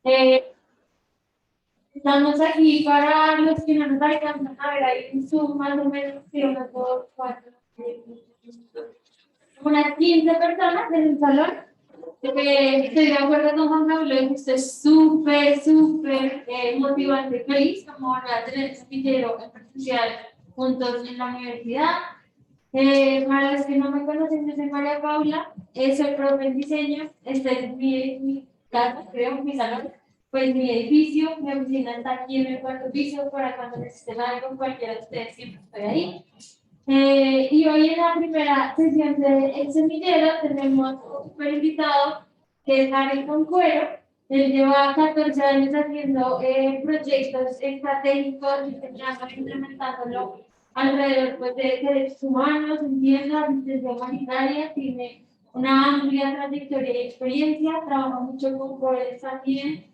Eh, Estamos aquí para los que no nos alcanzan a ver ahí en Zoom, más o menos, sí, unas dos, cuatro, unas 15 personas en el salón. Estoy de acuerdo con Juan Pablo, esto es súper motivante y feliz, como van a tener este video en presencial juntos en la universidad. Para los que no me conocen, yo soy María Paula, soy profe en diseño, este es mi casa, creo, mi salón, pues mi edificio, mi oficina está aquí en el cuarto piso, para cuando necesiten algo, cualquiera de ustedes siempre estoy ahí. Y hoy en la primera sesión de El Semillero tenemos un super invitado que es Harry Concuero. Él lleva 14 años haciendo proyectos estratégicos y implementándolo alrededor pues, de derechos humanos, entiendo, asistencia humanitaria, tiene una amplia trayectoria y experiencia, trabaja mucho con jóvenes también.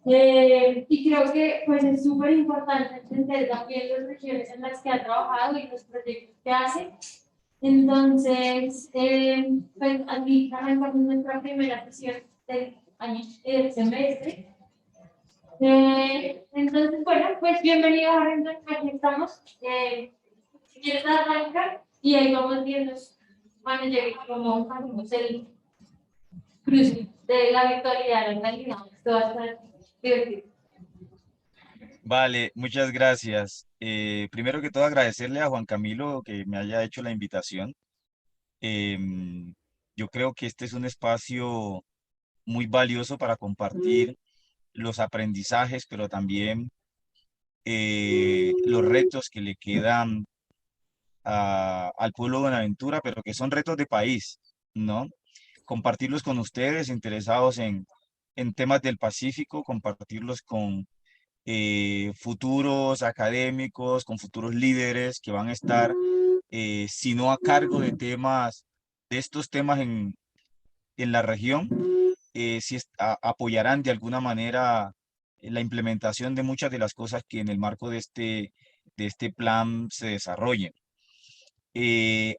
Y creo que pues, es súper importante entender también las regiones en las que ha trabajado y los proyectos que hace. Entonces, pues aquí arrancamos nuestra primera sesión del año, del semestre. Entonces, bueno, pues bienvenido a Arrendar, aquí estamos. Si quieres arrancar y ahí vamos viendo, van a llegar como hacemos el cruce de la virtualidad a la realidad. Esto va a estar divertido. Vale, muchas gracias. Primero que todo, agradecerle a Juan Camilo que me haya hecho la invitación. Em, yo creo que este es un espacio muy valioso para compartir los aprendizajes, pero también los retos que le quedan al pueblo de Buenaventura, pero que son retos de país, ¿no? Compartirlos con ustedes interesados en temas del Pacífico, compartirlos con futuros académicos, con futuros líderes que van a estar, si no a cargo de temas, de estos temas en la región, si apoyarán de alguna manera la implementación de muchas de las cosas que en el marco de este plan se desarrollen.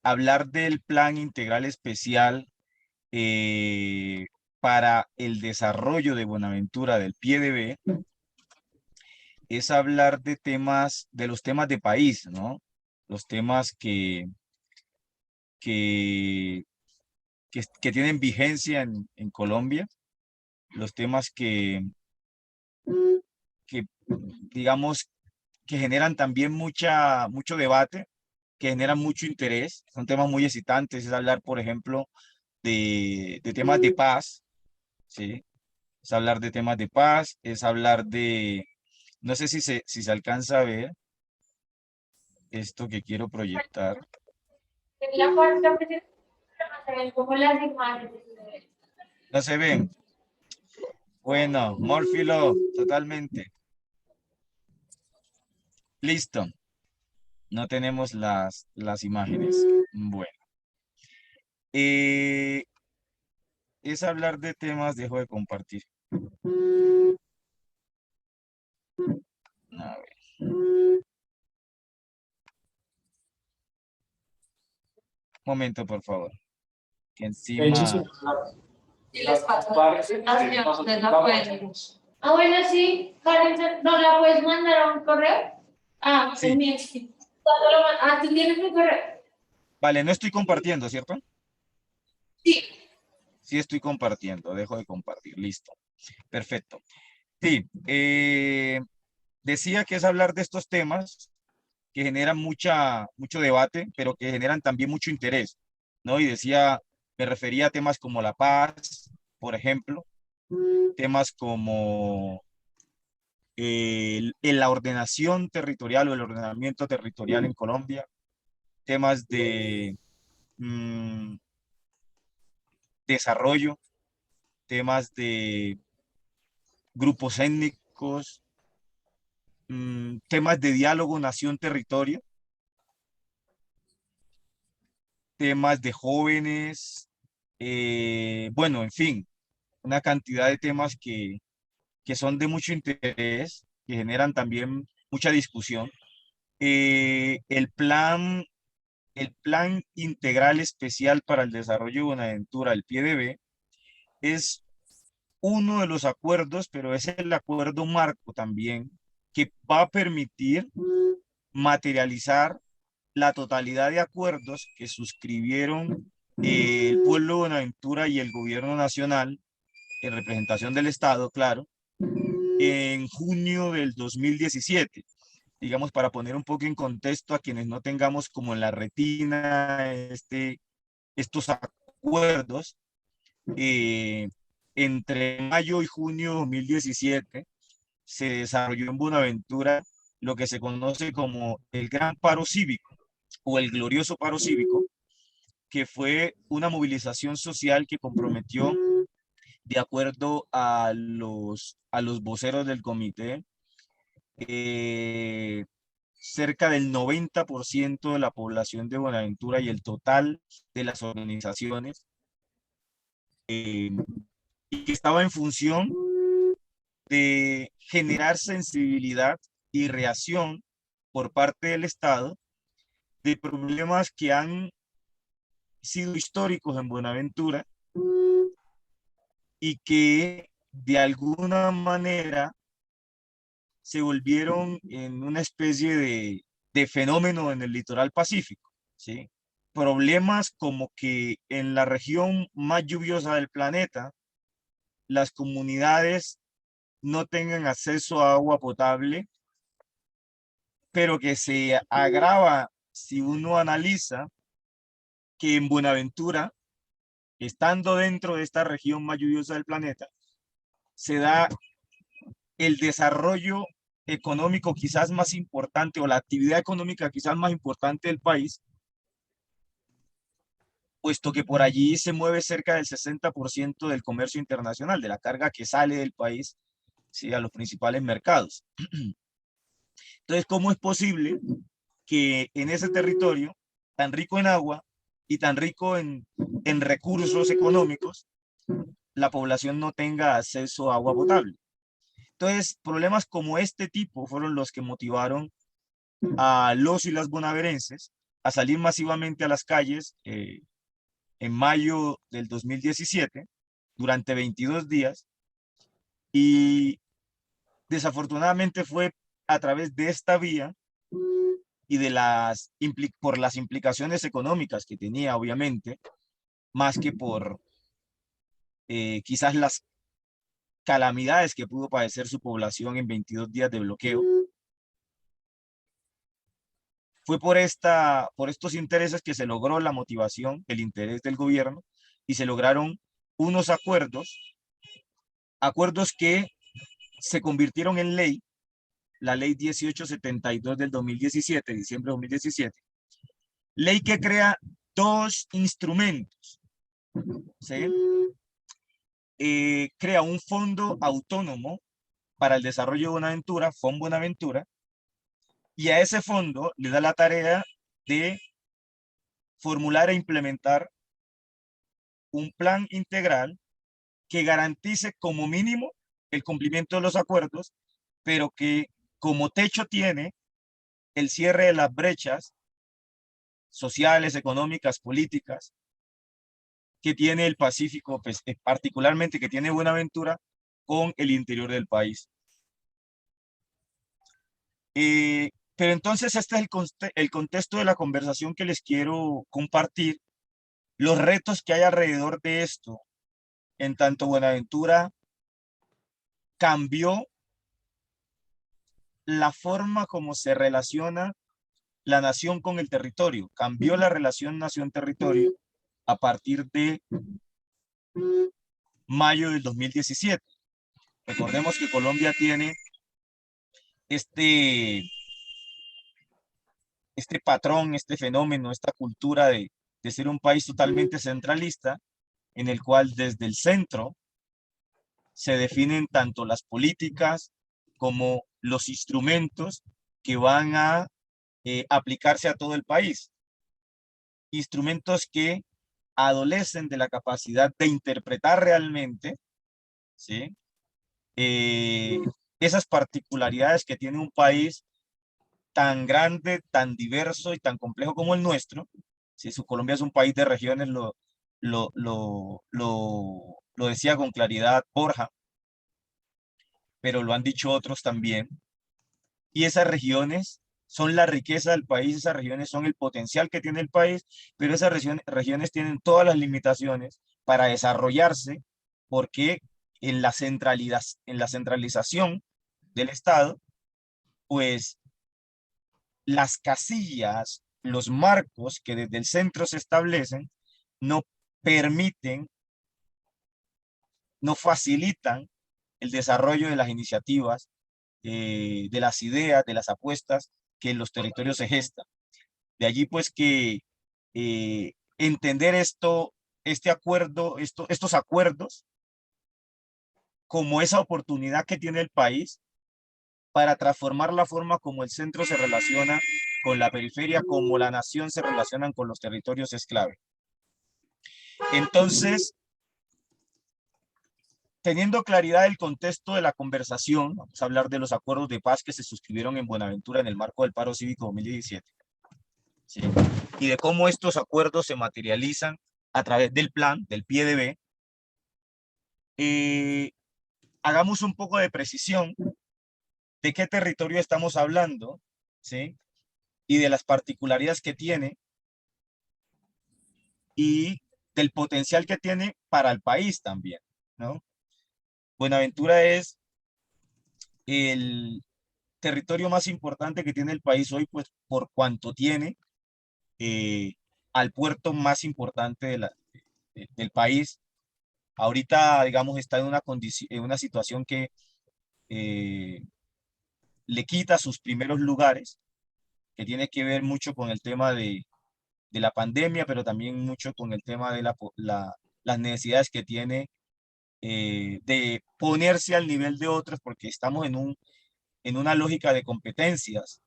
Hablar del plan integral especial para el desarrollo de Buenaventura del PIEDB es hablar de temas, de los temas de país, ¿no? Los temas que, que tienen vigencia en Colombia, los temas que, digamos, que generan también mucho debate, que generan mucho interés, son temas muy excitantes, es hablar, por ejemplo, de temas de paz, ¿sí? Es hablar de temas de paz, es hablar de, no sé si se alcanza a ver esto que quiero proyectar. En la cuarta presentación se ven como las imágenes. ¿No se ven? Bueno, Morfilo, totalmente. Listo. No tenemos las imágenes. Bueno. Eh, es hablar de temas, dejo de compartir. A ver, momento, por favor. Que De hecho, sí, encima. Y les paso la pueden. Ah, bueno, sí, Karen, ¿no la puedes mandar a un correo? Ah, el Sí, mío, sí. Ah, ¿tú tienes mi correo? vale, no estoy compartiendo, ¿cierto? Sí. Sí estoy compartiendo, dejo de compartir. Listo. Perfecto. Sí, decía que es hablar de estos temas que generan mucho debate, pero que generan también mucho interés, ¿no? Y decía, me refería a temas como la paz, por ejemplo, temas como la ordenación territorial o el ordenamiento territorial en Colombia, temas de mm, desarrollo, temas de grupos étnicos, temas de diálogo nación-territorio, temas de jóvenes, bueno, en fin, una cantidad de temas que son de mucho interés, que generan también mucha discusión. El plan integral especial para el desarrollo de Buenaventura, el PIEDB, es uno de los acuerdos, pero es el acuerdo marco también, que va a permitir materializar la totalidad de acuerdos que suscribieron el pueblo de Buenaventura y el gobierno nacional, en representación del Estado, claro, en junio del 2017. Digamos, para poner un poco en contexto a quienes no tengamos como en la retina estos acuerdos, entre mayo y junio de 2017 se desarrolló en Buenaventura lo que se conoce como el Gran Paro Cívico o el Glorioso Paro Cívico, que fue una movilización social que comprometió, de acuerdo a los voceros del comité, eh, cerca del 90% de la población de Buenaventura y el total de las organizaciones, y que estaba en función de generar sensibilidad y reacción por parte del Estado de problemas que han sido históricos en Buenaventura y que de alguna manera se volvieron en una especie de fenómeno en el litoral pacífico, ¿sí? Problemas como que en la región más lluviosa del planeta, las comunidades no tengan acceso a agua potable, pero que se agrava si uno analiza que en Buenaventura, estando dentro de esta región más lluviosa del planeta, se da el desarrollo económico quizás más importante o la actividad económica quizás más importante del país, puesto que por allí se mueve cerca del 60% del comercio internacional, de la carga que sale del país, ¿sí?, a los principales mercados. Entonces, ¿cómo es posible que en ese territorio tan rico en agua y tan rico en recursos económicos, la población no tenga acceso a agua potable? Entonces, problemas como este tipo fueron los que motivaron a los y las bonaerenses a salir masivamente a las calles en mayo del 2017, durante 22 días, y desafortunadamente fue a través de esta vía y por las implicaciones económicas que tenía, obviamente, más que por quizás las calamidades que pudo padecer su población en 22 días de bloqueo. Fue por estos intereses que se logró la motivación, el interés del gobierno, y se lograron unos acuerdos que se convirtieron en ley, la ley 1872 del 2017, diciembre de 2017, ley que crea dos instrumentos, ¿sí? Crea un fondo autónomo para el desarrollo de Buenaventura, Fondo Buenaventura, y a ese fondo le da la tarea de formular e implementar un plan integral que garantice como mínimo el cumplimiento de los acuerdos, pero que como techo tiene el cierre de las brechas sociales, económicas, políticas que tiene el Pacífico, pues, particularmente que tiene Buenaventura con el interior del país. Pero entonces este es el contexto de la conversación que les quiero compartir, los retos que hay alrededor de esto, en tanto Buenaventura cambió la forma como se relaciona la nación con el territorio, cambió la relación nación-territorio a partir de mayo del 2017. Recordemos que Colombia tiene este patrón, este fenómeno, esta cultura de ser un país totalmente centralista, en el cual desde el centro se definen tanto las políticas como los instrumentos que van a aplicarse a todo el país. Instrumentos que adolecen de la capacidad de interpretar realmente, ¿sí?, esas particularidades que tiene un país tan grande, tan diverso y tan complejo como el nuestro. Si Colombia es un país de regiones, lo decía con claridad Borja, pero lo han dicho otros también. Y esas regiones son la riqueza del país, esas regiones son el potencial que tiene el país, pero esas regiones tienen todas las limitaciones para desarrollarse porque en la centralización del Estado, pues las casillas, los marcos que desde el centro se establecen, no permiten, no facilitan el desarrollo de las iniciativas, de las ideas, de las apuestas que en los territorios se gestan. De allí pues que entender este acuerdo, estos acuerdos como esa oportunidad que tiene el país para transformar la forma como el centro se relaciona con la periferia, como la nación se relacionan con los territorios es clave. Entonces, teniendo claridad del contexto de la conversación, vamos a hablar de los acuerdos de paz que se suscribieron en Buenaventura en el marco del Paro Cívico 2017. ¿Sí? Y de cómo estos acuerdos se materializan a través del plan, del PIEDB. Hagamos un poco de precisión de qué territorio estamos hablando, ¿sí? Y de las particularidades que tiene y del potencial que tiene para el país también, ¿no? Buenaventura es el territorio más importante que tiene el país hoy, pues por cuanto tiene al puerto más importante del país. Ahorita, digamos, está en una situación que le quita sus primeros lugares, que tiene que ver mucho con el tema de la pandemia, pero también mucho con el tema de las necesidades que tiene de ponerse al nivel de otros, porque estamos en una lógica de competencias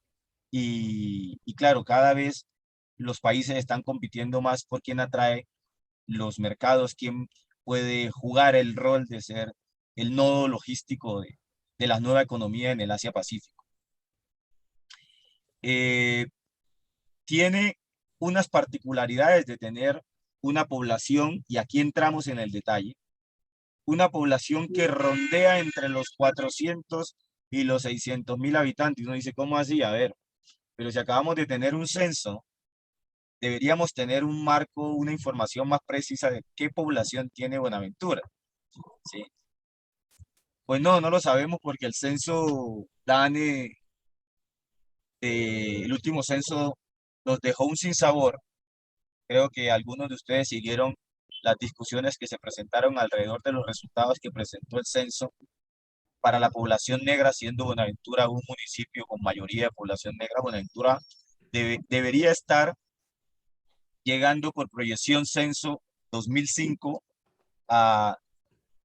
y claro, cada vez los países están compitiendo más por quién atrae los mercados, quién puede jugar el rol de ser el nodo logístico de la nueva economía en el Asia-Pacífico. Tiene unas particularidades de tener una población, y aquí entramos en el detalle, una población que rondea entre los 400 y los 600.000 habitantes. Uno dice, ¿cómo así? A ver, pero si acabamos de tener un censo, deberíamos tener un marco, una información más precisa de qué población tiene Buenaventura, ¿sí? Pues no lo sabemos porque el censo DANE, el último censo nos dejó un sinsabor. Creo que algunos de ustedes siguieron las discusiones que se presentaron alrededor de los resultados que presentó el censo para la población negra, siendo Buenaventura un municipio con mayoría de población negra. Buenaventura debería estar llegando por proyección censo 2005 a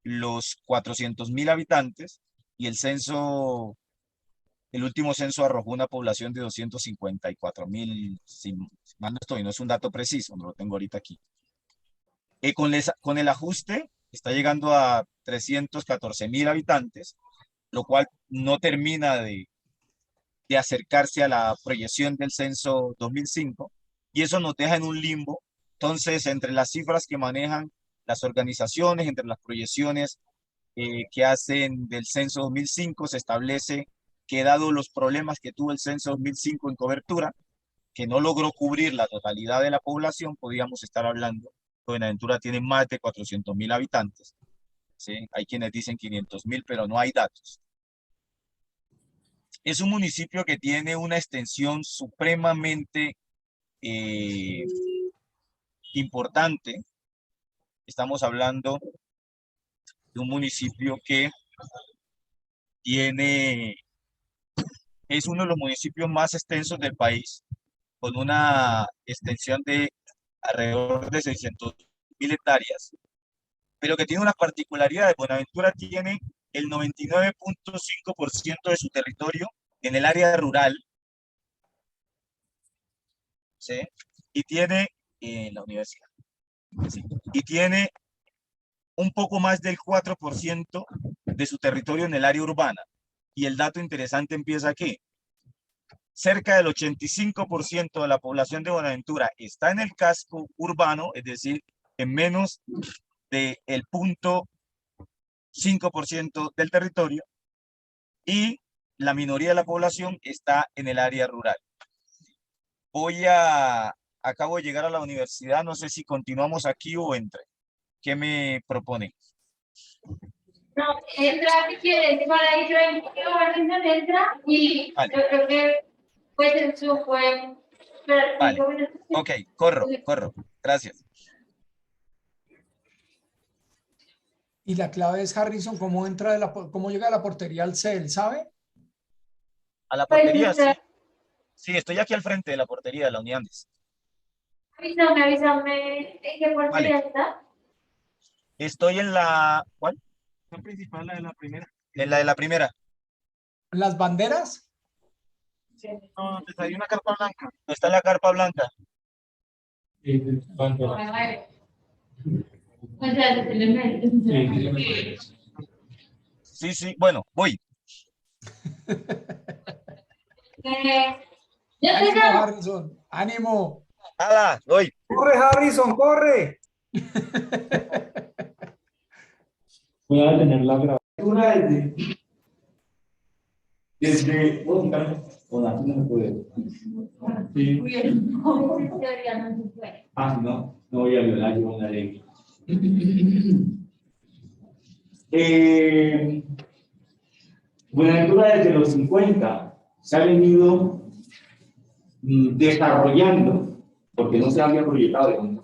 los 400.000 habitantes, y el último censo arrojó una población de 254.000, si mal no estoy, no es un dato preciso, no lo tengo ahorita aquí. Con el ajuste está llegando a 314.000 habitantes, lo cual no termina de acercarse a la proyección del censo 2005, y eso nos deja en un limbo. Entonces, entre las cifras que manejan las organizaciones, entre las proyecciones que hacen del censo 2005, se establece que dado los problemas que tuvo el censo 2005 en cobertura, que no logró cubrir la totalidad de la población, podríamos estar hablando que Buenaventura tiene más de 400.000 habitantes, ¿sí? Hay quienes dicen 500.000, pero no hay datos. Es un municipio que tiene una extensión supremamente eh, importante. Estamos hablando de un municipio que es uno de los municipios más extensos del país, con una extensión de alrededor de 600.000 hectáreas, pero que tiene unas particularidades. Buenaventura tiene el 99.5% de su territorio en el área rural, ¿sí? Y tiene la universidad, ¿sí? Y tiene un poco más del 4% de su territorio en el área urbana. Y el dato interesante empieza aquí. Cerca del 85% de la población de Buenaventura está en el casco urbano, es decir, en menos del 0.5% del territorio, y la minoría de la población está en el área rural. Acabo de llegar a la universidad, no sé si continuamos aquí o entre. ¿Qué me propone? No, entra si quieres, para ir yo entra y Vale. yo creo que pues en su pueden esperar Vale. 5 minutos. Ok, corro. Gracias. Y la clave es Harrison, ¿cómo entra cómo llega de la portería al CEL, sabe? A la Pues portería, sí. Sí, estoy aquí al frente de la portería de la Uniandes. avísame en qué Vale. portería está. Estoy en la... ¿Cuál? La principal, la de la primera. En la de la primera. ¿Las banderas? Sí, no, hay una carpa blanca. Está la carpa blanca. O sea, se le mete. Sí, bueno, voy. Yo te ¡Ánimo, llamo. Harrison! ¡Ánimo! Nada, voy. ¡Corre, Harrison, corre! Voy a tener la grabatura desde o aquí no se puede. Sí. Teoría no se puede. Si no voy a violar yo una ley. Buenaventura desde los 50 se ha venido desarrollando, porque no se había proyectado como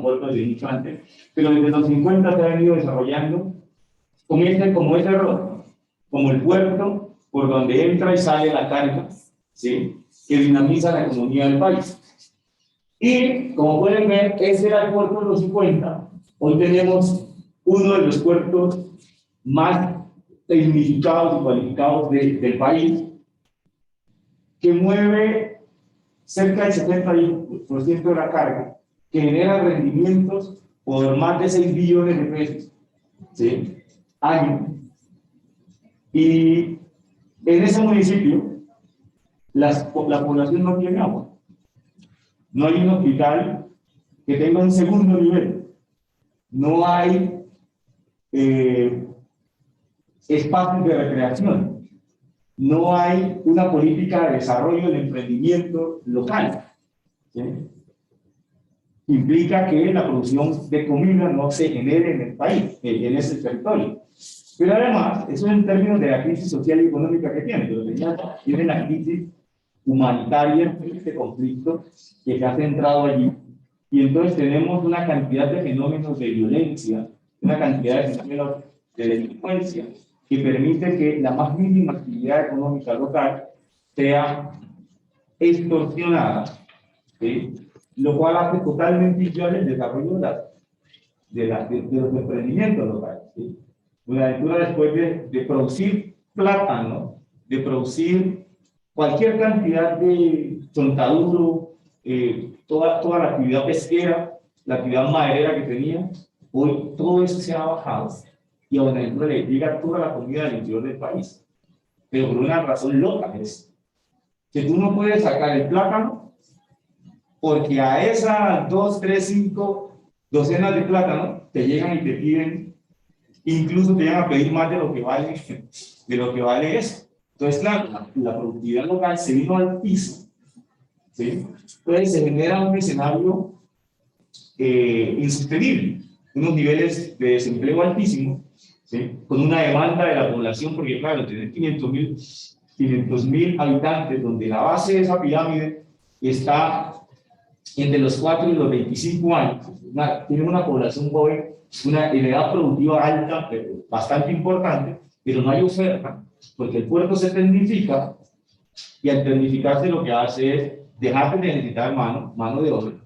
puerto desde mucho antes, pero desde los 50 se ha venido desarrollando como ese rol, como el puerto por donde entra y sale la carga, ¿sí?, que dinamiza la economía del país. Y como pueden ver, ese era el puerto de los 50. Hoy tenemos uno de los puertos más dignificados y cualificados del país, que mueve cerca del 70% de la carga, que genera rendimientos por más de 6 billones de pesos, ¿sí?, año. Y en ese municipio, la población no tiene agua. No hay un hospital que tenga un segundo nivel. No hay espacios de recreación. No hay una política de desarrollo del emprendimiento local, ¿sí? Implica que la producción de comida no se genere en el país, en ese territorio. Pero además, eso en términos de la crisis social y económica que tiene, pero tiene la crisis humanitaria, este conflicto que se ha centrado allí. Y entonces tenemos una cantidad de fenómenos de violencia, una cantidad de fenómenos de delincuencia, que permite que la más mínima actividad económica local sea extorsionada, ¿sí?, lo cual hace totalmente inviable el desarrollo de los emprendimientos locales, ¿sí? Buenaventura, después de producir plátano, de producir cualquier cantidad de chontaduro, toda la actividad pesquera, la actividad maderera que tenía, hoy todo eso se ha bajado y a Buenaventura le llega toda la comida del interior del país, pero por una razón loca, es que tú no puedes sacar el plátano porque a esas 2, 3, 5 docenas de plátano te llegan y te piden, incluso te llegan a pedir más de lo que vale eso. Entonces, claro, la productividad local se vino al piso, ¿sí? Entonces se genera un escenario insostenible, unos niveles de desempleo altísimos, ¿sí?, con una demanda de la población, porque claro, tener 500.000 habitantes, donde la base de esa pirámide está entre los 4 y los 25 años, tiene una población joven, una edad productiva alta, pero bastante importante, pero no hay oferta, porque el puerto se tecnifica, y al tecnificarse lo que hace es dejar de necesitar mano de obra.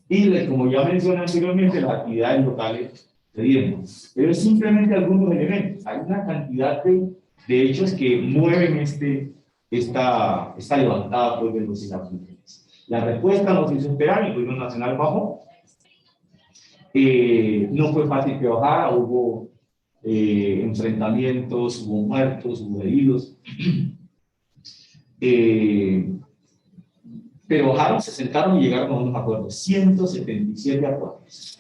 Y como ya mencioné anteriormente, las actividades locales se dieron. Pero es simplemente algunos elementos. Hay una cantidad de hechos que mueven esta levantada pues, de los inaplicables. La respuesta nos hizo esperar, el gobierno nacional bajó. No fue fácil que bajara, hubo enfrentamientos, hubo muertos, hubo heridos. Pero bajaron, se sentaron y llegaron a unos acuerdos, 177 acuerdos.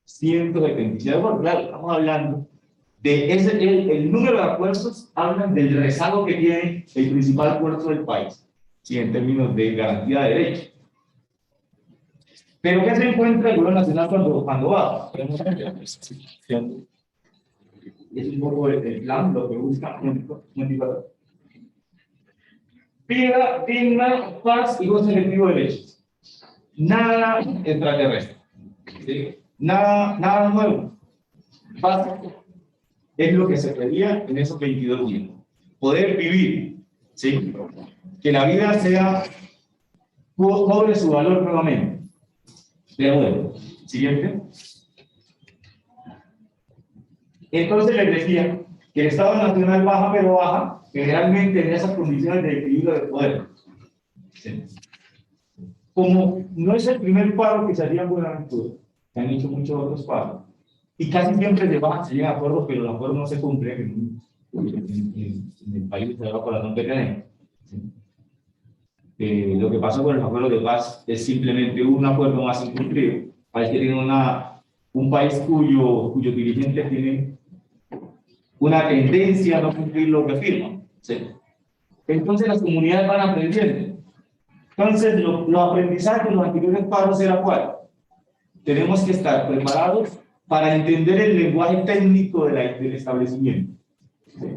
177 acuerdos, claro, estamos hablando el número de acuerdos hablan del rezago que tiene el principal puerto del país, ¿sí? En términos de garantía de derechos. Pero ¿qué se encuentra el gobierno nacional cuando va? Es un poco el plan, lo que busca. Vida digna, paz y goce selectivo de derechos. Nada extraterrestre. ¿Sí? Nada nuevo. Básico. Es lo que se pedía en esos 22 días. Poder vivir. ¿Sí? Que la vida sea, cobre su valor nuevamente. De acuerdo. Siguiente. Entonces les decía que el Estado Nacional baja, pero baja generalmente en esas condiciones de equilibrio de poder. ¿Sí? Como no es el primer paro que se haría en Buenaventura, se han hecho muchos otros paros, y casi siempre se bajan, se llegan a acuerdos, pero los acuerdos no se cumplen en el país de la población que tenemos. ¿Sí? Lo que pasó con los acuerdos de paz es simplemente un acuerdo más incumplido. País que tiene un país cuyo dirigente tiene una tendencia a no cumplir lo que firman. ¿Sí? Entonces las comunidades van aprendiendo. Entonces los aprendizajes de los anteriores paros era cuál. Tenemos que estar preparados para entender el lenguaje técnico del establecimiento. ¿Sí?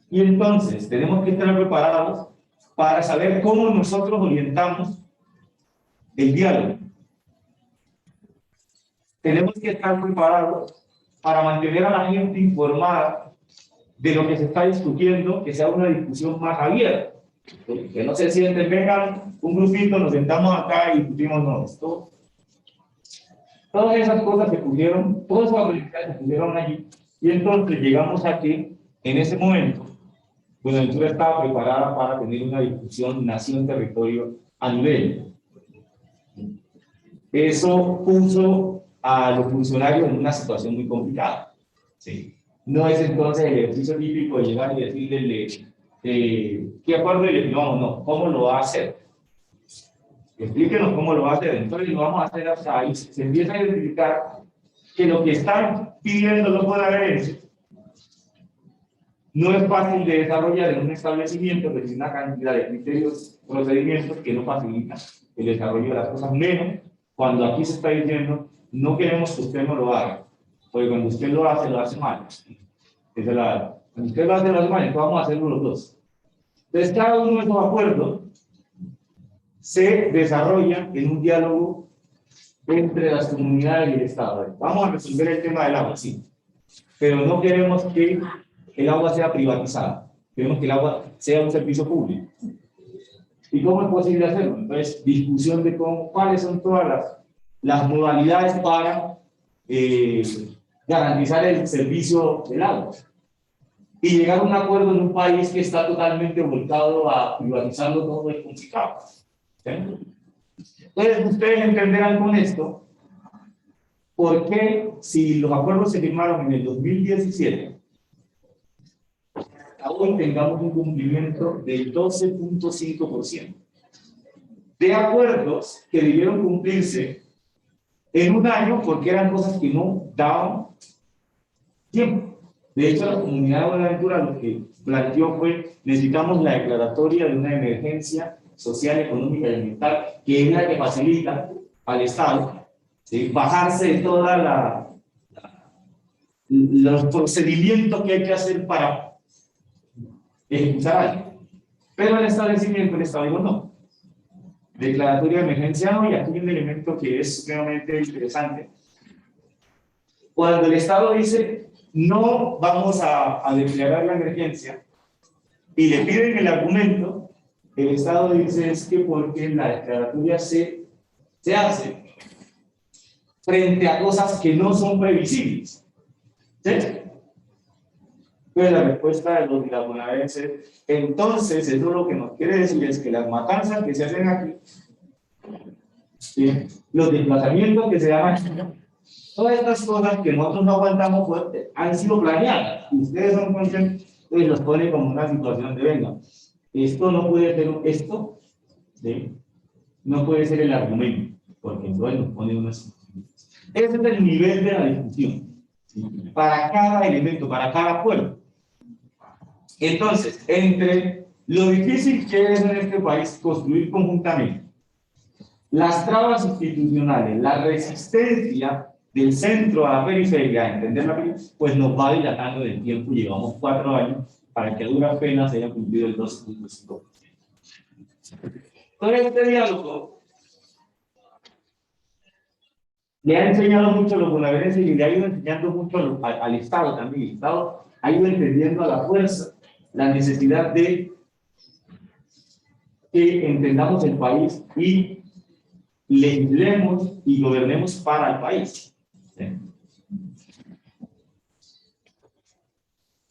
Y entonces tenemos que estar preparados para saber cómo nosotros orientamos el diálogo. Tenemos que estar preparados para mantener a la gente informada de lo que se está discutiendo, que sea una discusión más abierta. Que no se sienten, vengan un grupito, nos sentamos acá y discutimos, no, esto. Todas esas cosas se pusieron, todas esas habilidades se pusieron allí, y entonces llegamos a que, en ese momento, Buenaventura estaba preparada para tener una discusión nación-territorio a nivel. Eso puso a los funcionarios en una situación muy complicada. ¿Sí? No es entonces el ejercicio típico de llegar y decirle ¿qué acuerdo le firmamos? No, ¿cómo lo va a hacer? Explíquenos cómo lo va a hacer. Entonces lo vamos a hacer hasta ahí. Se empieza a identificar que lo que están pidiendo los bonaerenses no es fácil de desarrollar en un establecimiento, porque hay una cantidad de criterios, procedimientos que no facilitan el desarrollo de las cosas, menos cuando aquí se está diciendo, no queremos que usted no lo haga, porque cuando usted lo hace mal. Cuando usted lo hace mal, entonces vamos a hacerlo los dos. Entonces, cada uno de esos acuerdos se desarrolla en un diálogo entre las comunidades y el Estado. Vamos a resolver el tema del agua, sí, pero no queremos que el agua sea privatizada, queremos que el agua sea un servicio público. ¿Y cómo es posible hacerlo? Entonces, discusión de cuáles son todas las modalidades para garantizar el servicio del agua. Y llegar a un acuerdo en un país que está totalmente volcado a privatizarlo todo es complicado. ¿Sí? Entonces, ustedes entenderán con esto por qué, si los acuerdos se firmaron en el 2017, hoy tengamos un cumplimiento del 12.5% de acuerdos que debieron cumplirse en un año porque eran cosas que no daban tiempo. De hecho, la comunidad de Buenaventura lo que planteó fue: necesitamos la declaratoria de una emergencia social, económica y ambiental, que es la que facilita al Estado, ¿sí?, bajarse de toda los procedimientos que hay que hacer para ejecutar algo. Pero el establecimiento, el Estado dijo no. Declaratoria de emergencia no, y aquí hay un elemento que es supremamente interesante. Cuando el Estado dice no vamos a declarar la emergencia y le piden el argumento, el Estado dice es que porque la declaratoria se hace frente a cosas que no son previsibles. ¿Sí? Pues la respuesta de los bonaerenses, entonces eso lo que nos quiere decir es que las matanzas que se hacen aquí, ¿sí?, los desplazamientos que se dan aquí, todas estas cosas que nosotros no aguantamos fuerte han sido planeadas. Ustedes son conscientes y los ponen como una situación de venga. Esto no puede ser esto, ¿sí?, no puede ser el argumento, porque entonces nos pone unas. Ese es el nivel de la discusión. ¿sí? Para cada elemento, para cada pueblo. Entonces, entre lo difícil que es en este país construir conjuntamente, las trabas institucionales, la resistencia del centro a la periferia, a entender la periferia, pues nos va dilatando del tiempo. Llevamos 4 años para que a duras penas se haya cumplido el 12.5%. Todo este diálogo le ha enseñado mucho a los bonaerenses y le ha ido enseñando mucho al Estado también. El Estado ha ido entendiendo a la fuerza la necesidad de que entendamos el país y legislemos y gobernemos para el país. ¿Sí?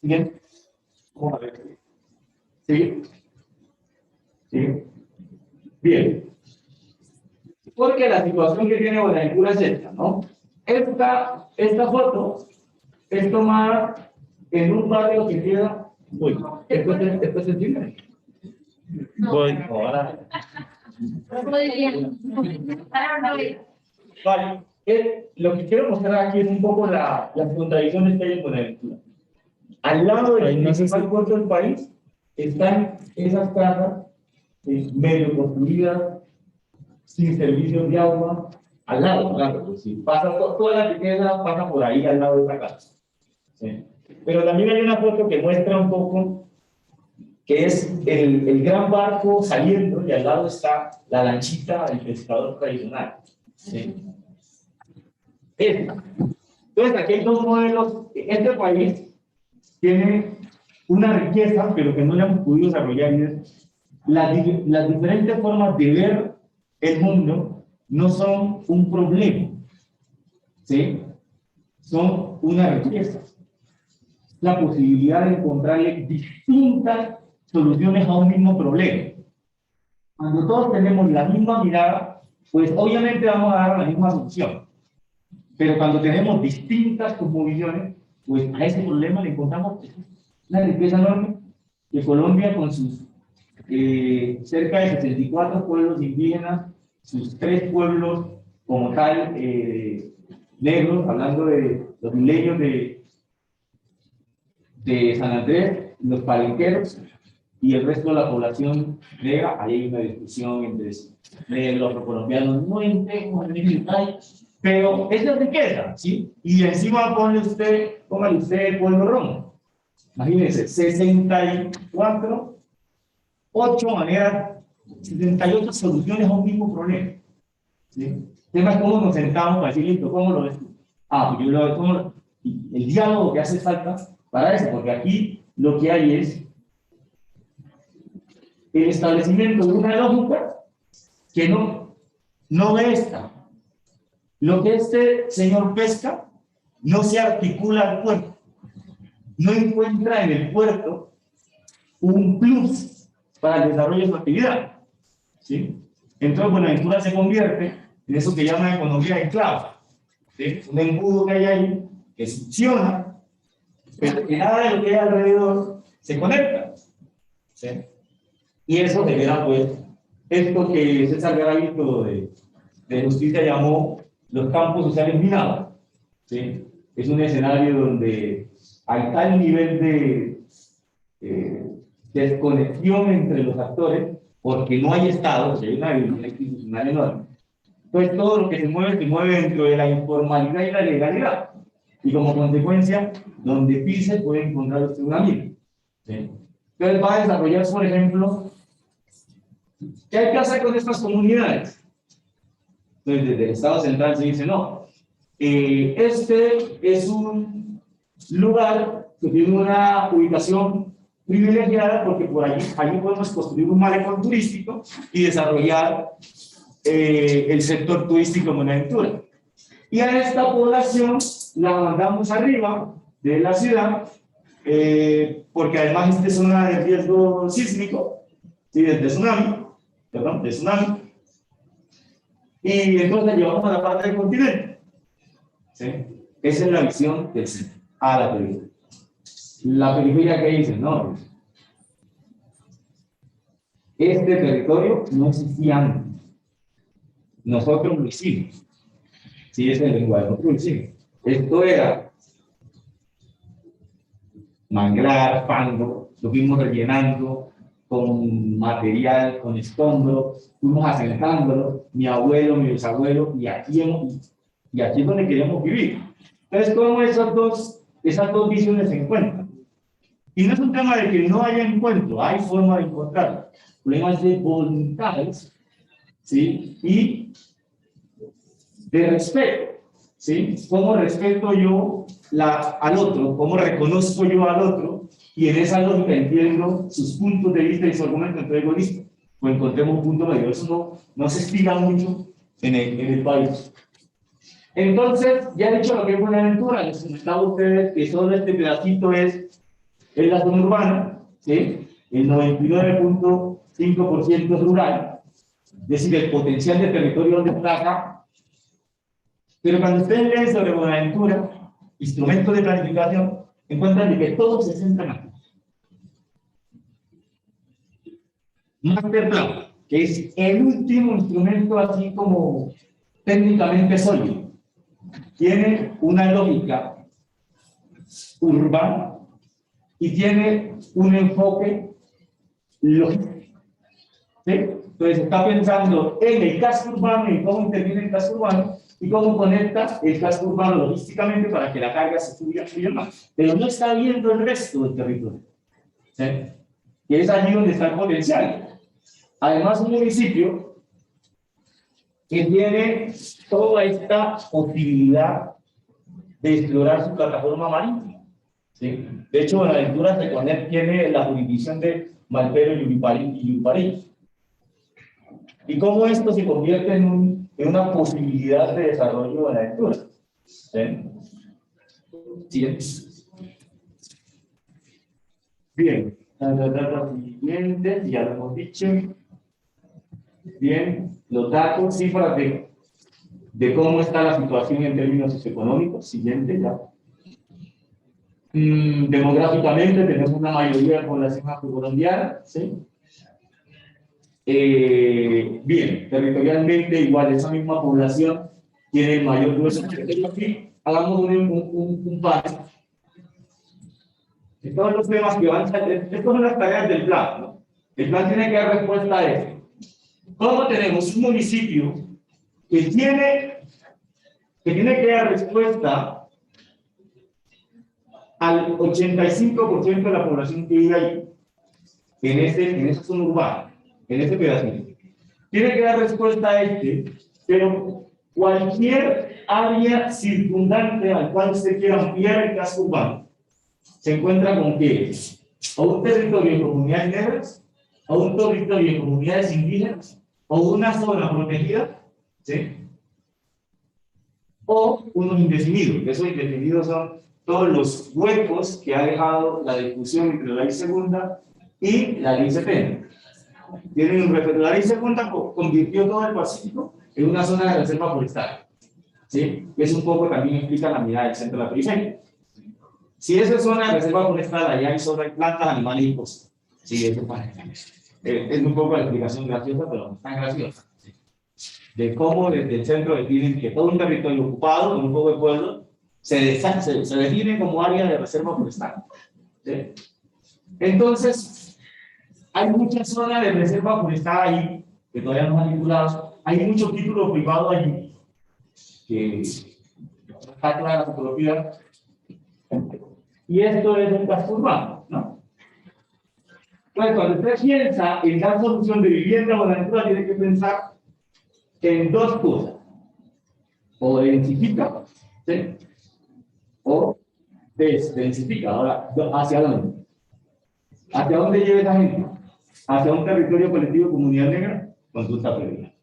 Bien. Vamos a ver. ¿Sí? ¿Sí? Bien. Porque la situación que tiene Buenaventura es esta, ¿no? Esta foto es tomada en un barrio que queda... Uy, ¿esto es sensible? Voy, ahora... Vale, lo que quiero mostrar aquí es un poco las contradicciones que hay en Buenaventura. Al lado del principal puerto del país están esas casas medio construidas, sin servicios de agua, al lado, claro, pues sí, pasa toda la riqueza pasa por ahí al lado de esa casa. ¿Sí? Pero también hay una foto que muestra un poco que es el gran barco saliendo y al lado está la lanchita del pescador tradicional. ¿Sí? Entonces, aquí hay 2 modelos. Este país tiene una riqueza, pero que no le hemos podido desarrollar. Y es las diferentes formas de ver el mundo no son un problema, ¿sí? Son una riqueza. La posibilidad de encontrarle distintas soluciones a un mismo problema. Cuando todos tenemos la misma mirada, pues obviamente vamos a dar la misma solución. Pero cuando tenemos distintas cosmovisiones, pues a ese problema le encontramos una riqueza enorme de Colombia con sus cerca de 64 pueblos indígenas, sus 3 pueblos como tal negros, hablando de los isleños de San Andrés, los palenqueros y el resto de la población negra. Ahí hay una discusión entre negros, afrocolombianos, no entendemos pero es la riqueza, ¿sí? Y encima póngale usted el pueblo romo. Imagínense, 64, 8 maneras, 78 soluciones a un mismo problema. ¿Sí? El tema es cómo nos sentamos para decir, listo, ¿cómo lo ves tú? Pues yo lo veo, el diálogo que hace falta para eso, porque aquí lo que hay es el establecimiento de una lógica que no ve esta. Lo que este señor pesca no se articula al puerto, no encuentra en el puerto un plus para el desarrollo de su actividad. ¿Sí? Entonces Buenaventura se convierte en eso que llaman economía de enclave. ¿Sí? Un embudo que hay ahí que succiona, pero que nada de lo que hay alrededor se conecta. ¿Sí? Y eso genera, pues, esto que César Garavito de Justicia llamó los campos sociales minados. ¿Sí? Es un escenario donde hay tal nivel de desconexión entre los actores, porque no hay Estado, hay una violencia institucional enorme. Entonces, todo lo que se mueve dentro de la informalidad y la legalidad. Y como consecuencia, donde pise puede encontrar usted un amigo. ¿Sí? Entonces, va a desarrollar, por ejemplo, ¿qué hay que hacer con estas comunidades? Entonces, desde el Estado central se dice, no, este es un lugar que tiene una ubicación privilegiada porque por allí podemos construir un malecón turístico y desarrollar el sector turístico en Buenaventura. Y a esta población la mandamos arriba de la ciudad, porque además esta es zona de riesgo sísmico, ¿sí? de tsunami, y entonces la llevamos a la parte del continente. ¿Sí? Esa es la visión del centro a la periferia. La periferia que dice, no, este territorio no existía antes. Nosotros lo hicimos. Sí, ese es el lenguaje, nosotros lo hicimos. Esto era manglar, fango, lo fuimos rellenando con material, con escombros, fuimos asentándolo, mi abuelo, mi bisabuelo, y aquí es donde queríamos vivir. Entonces, ¿cómo esas dos visiones se encuentran? Y no es un tema de que no haya encuentro, hay forma de encontrarlo. Problemas de voluntades, ¿sí? Y de respeto, ¿sí? ¿Cómo respeto yo al otro? ¿Cómo reconozco yo al otro? Y en esa lógica entiendo sus puntos de vista y su argumento. Entonces digo, listo, pues encontremos un punto medio. Eso no se estila mucho en el país. Entonces, ya he dicho lo que es Buenaventura, les comentaba a ustedes que solo este pedacito es la zona urbana, ¿sí? El 99.5% es rural, es decir, el potencial de territorio donde está acá. Pero cuando ustedes leen sobre Buenaventura, instrumentos de planificación, encuentran que todos se centran aquí. Masterplan, que es el último instrumento así como técnicamente sólido, tiene una lógica urbana y tiene un enfoque lógico. ¿Sí? Entonces está pensando en el casco urbano y cómo interviene el casco urbano y cómo conecta el casco urbano logísticamente para que la carga se fluya más. Pero no está viendo el resto del territorio, ¿sí? Que es allí donde está el potencial. Además, un municipio que tiene toda esta posibilidad de explorar su plataforma marítima, ¿sí? De hecho, Buenaventura tiene la jurisdicción de Malpero y Yuriparí. Y cómo esto se convierte en una posibilidad de desarrollo de Buenaventura. ¿Sí? Siguiente. Bien. Siguiente, ya lo hemos dicho. Bien, los datos, cifras de cómo está la situación en términos socioeconómicos. Siguiente, ya. Demográficamente tenemos una mayoría de población afrocolombiana, ¿sí? Bien, territorialmente igual, esa misma población tiene el mayor grueso. Hagamos un paso. De todos los temas que van a salir, estas son las tareas del plan, ¿no? El plan tiene que dar respuesta a esto. ¿Cómo tenemos un municipio que tiene que dar respuesta al 85% de la población que vive ahí, en esa zona urbana, en este pedacito? Tiene que dar respuesta a pero cualquier área circundante al cual usted quiera ampliar el casco urbano, se encuentra con que o un territorio en comunidades negras, o un territorio en comunidades indígenas, o una zona protegida, ¿sí? O unos indefinidos. Esos indefinidos son todos los huecos que ha dejado la discusión entre la ley segunda y la ley 70. Tienen un referente. La ley segunda convirtió todo el Pacífico en una zona de reserva forestal, ¿sí? Que es un poco también explica la mirada del centro de la periferia. Si esa zona de reserva forestal, allá hay solo plantas, animales y cosas. Sí, eso es un poco la explicación graciosa, pero no tan graciosa. ¿Sí? De cómo desde el centro definen que todo un territorio ocupado, con un poco de pueblo, se define como área de reserva forestal. ¿Sí? Entonces, hay muchas zonas de reserva forestal ahí, que todavía no han vinculado. Hay mucho título privado allí, que está clara la fotografía. Y esto es un casco urbano, ¿no? Entonces, cuando usted piensa en dar solución de vivienda o Buenaventura, tiene que pensar en dos cosas. O densifica, ¿sí? O desdensifica. Ahora, ¿hacia dónde? ¿Hacia dónde lleva esa gente? ¿Hacia un territorio colectivo de comunidad negra? Consulta previa.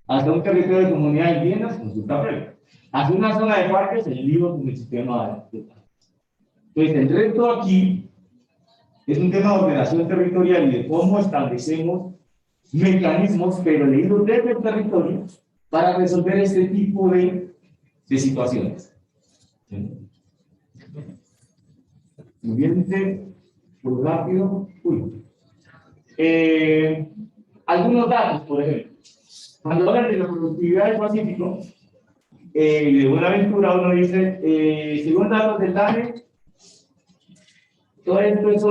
¿Hacia un territorio de comunidad indígena? Consulta previa. ¿Hacia una zona de parques? El libro con el sistema de... Entonces, el reto aquí es un tema de ordenación territorial y de cómo establecemos mecanismos, pero leídos desde el territorio, para resolver este tipo de situaciones. Siguiente, muy rápido. Algunos datos, por ejemplo. Cuando hablan de la productividad del Pacífico, de Buenaventura, uno dice, según datos del DANE, Todo esto es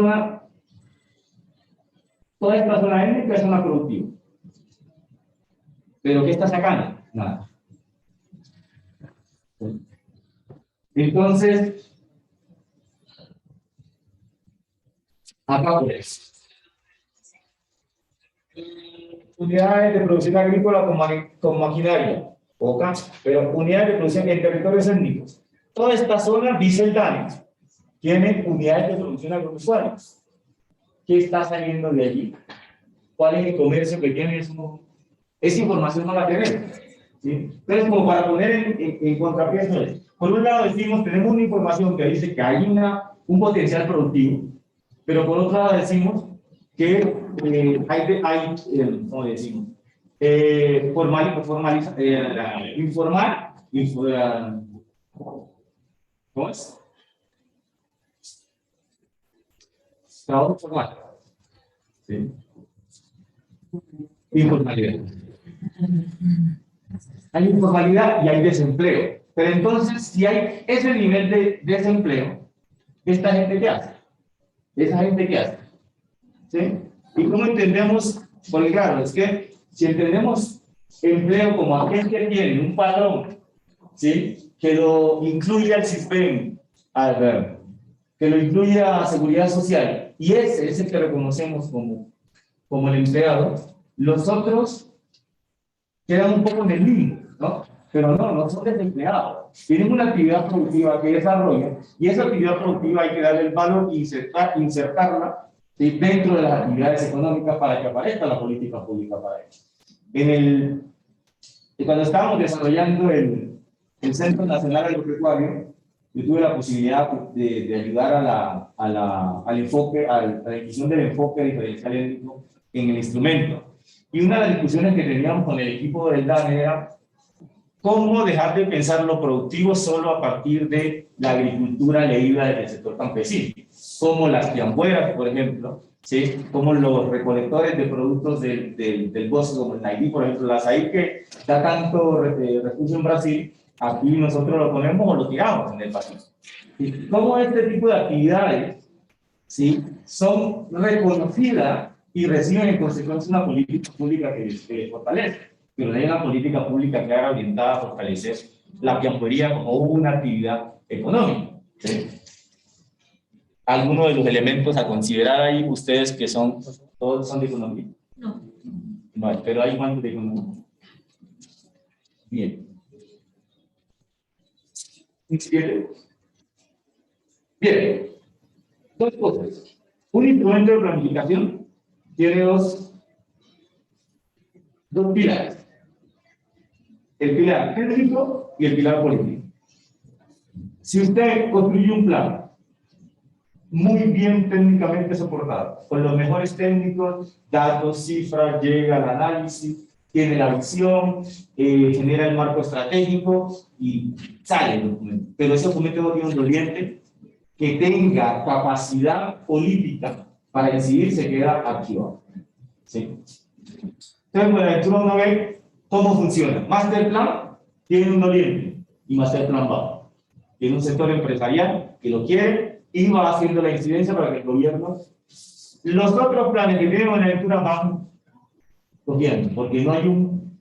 toda esta zona étnica es zona productiva. ¿Pero qué está sacando? Nada. Entonces, acá pues, unidades de producción agrícola con maquinaria, pocas, pero unidades de producción en territorios étnicos. Toda esta zona, dice el DANE, tiene unidades de producción agropecuarias. ¿Qué está saliendo de allí? ¿Cuál es el comercio que tiene? Esa información no la tenemos, ¿sí? Entonces, como para poner en contrapeso, por un lado decimos, tenemos una información que dice que hay un potencial productivo, pero por otro lado decimos que ¿cómo decimos? ¿Cómo es? Trabajo formal. ¿Sí? Informalidad. Hay informalidad y hay desempleo. Pero entonces, si hay ese nivel de desempleo, ¿esta gente qué hace? ¿Esa gente qué hace? ¿Sí? ¿Y cómo entendemos? Porque claro, es que si entendemos empleo como aquel que tiene un patrón, ¿sí? Que lo incluye al sistema, que lo incluye a seguridad social, y ese es el que reconocemos como el empleado, los otros quedan un poco en el limbo, ¿no? Pero no son desempleados. Tienen una actividad productiva que desarrollan, y esa actividad productiva hay que darle el valor e insertarla, ¿sí? Dentro de las actividades económicas para que aparezca la política pública para ello. Cuando estábamos desarrollando el Centro Nacional Agropecuario, yo tuve la posibilidad de ayudar al enfoque, a la definición del enfoque diferencial étnico en el instrumento. Y una de las discusiones que teníamos con el equipo del DANE era cómo dejar de pensar lo productivo solo a partir de la agricultura leída del sector campesino, como las piambueras, por ejemplo, ¿sí? Como los recolectores de productos del bosque, como el naidí, por ejemplo, el azaí que da tanto refugio en Brasil, aquí nosotros lo ponemos o lo tiramos en el país. ¿Y cómo este tipo de actividades, ¿sí? Son reconocidas y reciben en consecuencia una política pública que les fortalece? Pero no hay una política pública que haga orientada a fortalecer la piampuería como una actividad económica, ¿sí? ¿Alguno de los elementos a considerar ahí, ustedes que todos son de economía? No. No, pero hay cuántos de economía. Bien. Bien. Dos cosas. Un instrumento de planificación tiene dos pilares. El pilar técnico y el pilar político. Si usted construye un plan muy bien técnicamente soportado, con los mejores técnicos, datos, cifras, llega al análisis, tiene la visión, genera el marco estratégico y sale el documento. Pero ese documento no tiene un doliente que tenga capacidad política para decidir, se queda archivado. ¿Sí? Entonces, Buenaventura uno ve cómo funciona. Master Plan tiene un doliente y Master Plan va. Tiene un sector empresarial que lo quiere y va haciendo la incidencia para que el gobierno. Los otros planes que tiene Buenaventura van cogiendo, porque no hay un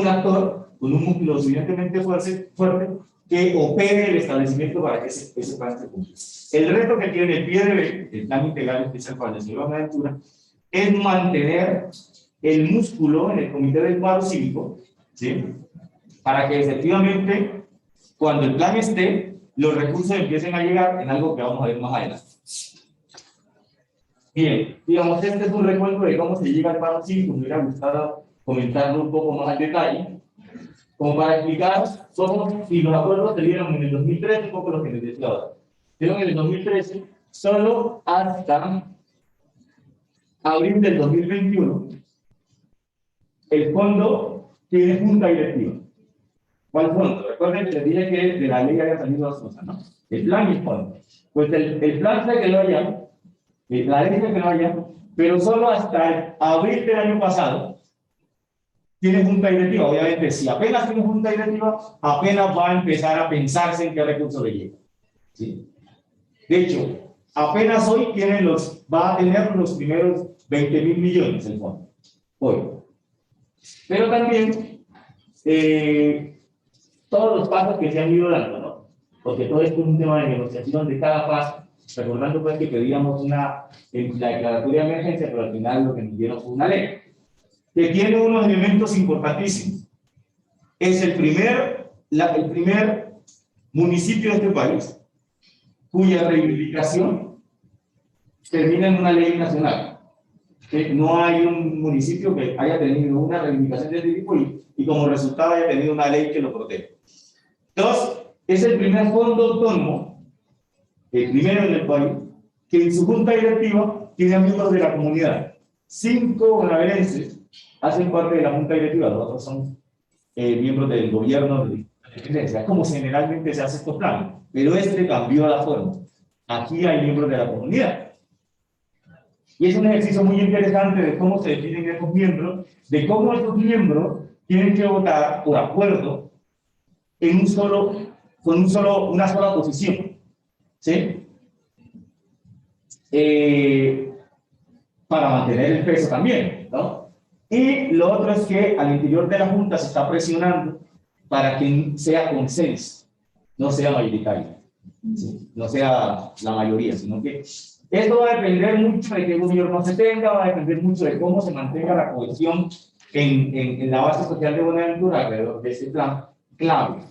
actor con un núcleo suficientemente fuerte que opere el establecimiento para que ese plan se cumpla. El reto que tiene el PIDB, el Plan Integral Especial para el Desarrollo de Buenaventura, es mantener el músculo en el Comité del Paro Cívico, ¿sí? Para que efectivamente, cuando el plan esté, los recursos empiecen a llegar en algo que vamos a ver más adelante. Bien, digamos, este es un recuento de cómo se llega al paro cívico. Me hubiera gustado comentarlo un poco más al detalle, como para explicar cómo, si los acuerdos se dieron en el 2013, un poco lo que les decía ahora. Dieron en el 2013, solo hasta abril del 2021, el fondo tiene junta directiva. ¿Cuál fondo? Recuerden que les dije que de la ley había salido dos cosas, ¿no? El plan y el fondo. Pues el plan se quedó allá, la ley se quedó allá, pero solo hasta abril del año pasado tiene junta directiva. Obviamente, si apenas tiene junta directiva, apenas va a empezar a pensarse en qué recurso le llega. ¿Sí? De hecho, apenas hoy va a tener los primeros 20.000 millones el fondo, hoy. Pero también todos los pasos que se han ido dando, ¿no? Porque todo esto es un tema de negociación de cada paso, recordando pues que pedíamos la declaratoria de emergencia, pero al final lo que nos dieron fue una ley, que tiene unos elementos importantísimos. Es el primer municipio de este país cuya reivindicación termina en una ley nacional. No hay un municipio que haya tenido una reivindicación de este tipo y como resultado haya tenido una ley que lo protege. Dos, es el primer fondo autónomo, el primero en el país, que en su junta directiva tiene miembros de la comunidad. 5 bonaerenses hacen parte de la junta directiva, los otros son miembros del gobierno de dependencia. Es como generalmente se hace estos planes, pero este cambió la forma. Aquí hay miembros de la comunidad. Y es un ejercicio muy interesante de cómo se definen esos miembros, de cómo esos miembros tienen que votar por acuerdo en una sola posición. ¿Sí? Para mantener el peso también, ¿no? Y lo otro es que al interior de la Junta se está presionando para que sea consenso, no sea mayoritario, ¿sí? No sea la mayoría, sino que esto va a depender mucho de qué gobierno se tenga, va a depender mucho de cómo se mantenga la cohesión en la base social de Buenaventura alrededor de ese plan clave.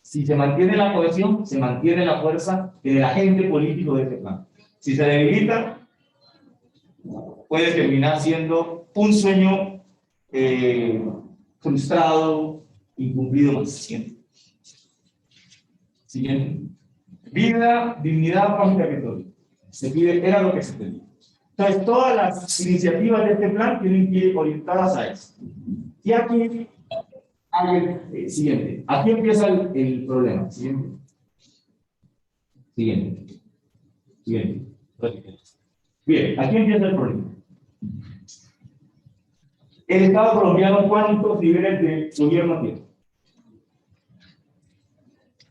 Si se mantiene la cohesión, se mantiene la fuerza del agente político de ese plan. Si se debilita, puede terminar siendo un sueño frustrado, incumplido más. Siguiente. Vida, dignidad, paz y territorio. Se pide, era lo que se pedía. Entonces, todas las iniciativas de este plan tienen que ir orientadas a eso. Y aquí, siguiente. Aquí empieza el problema. Siguiente. Bien, aquí empieza el problema. El Estado colombiano, ¿cuántos niveles de gobierno tiene?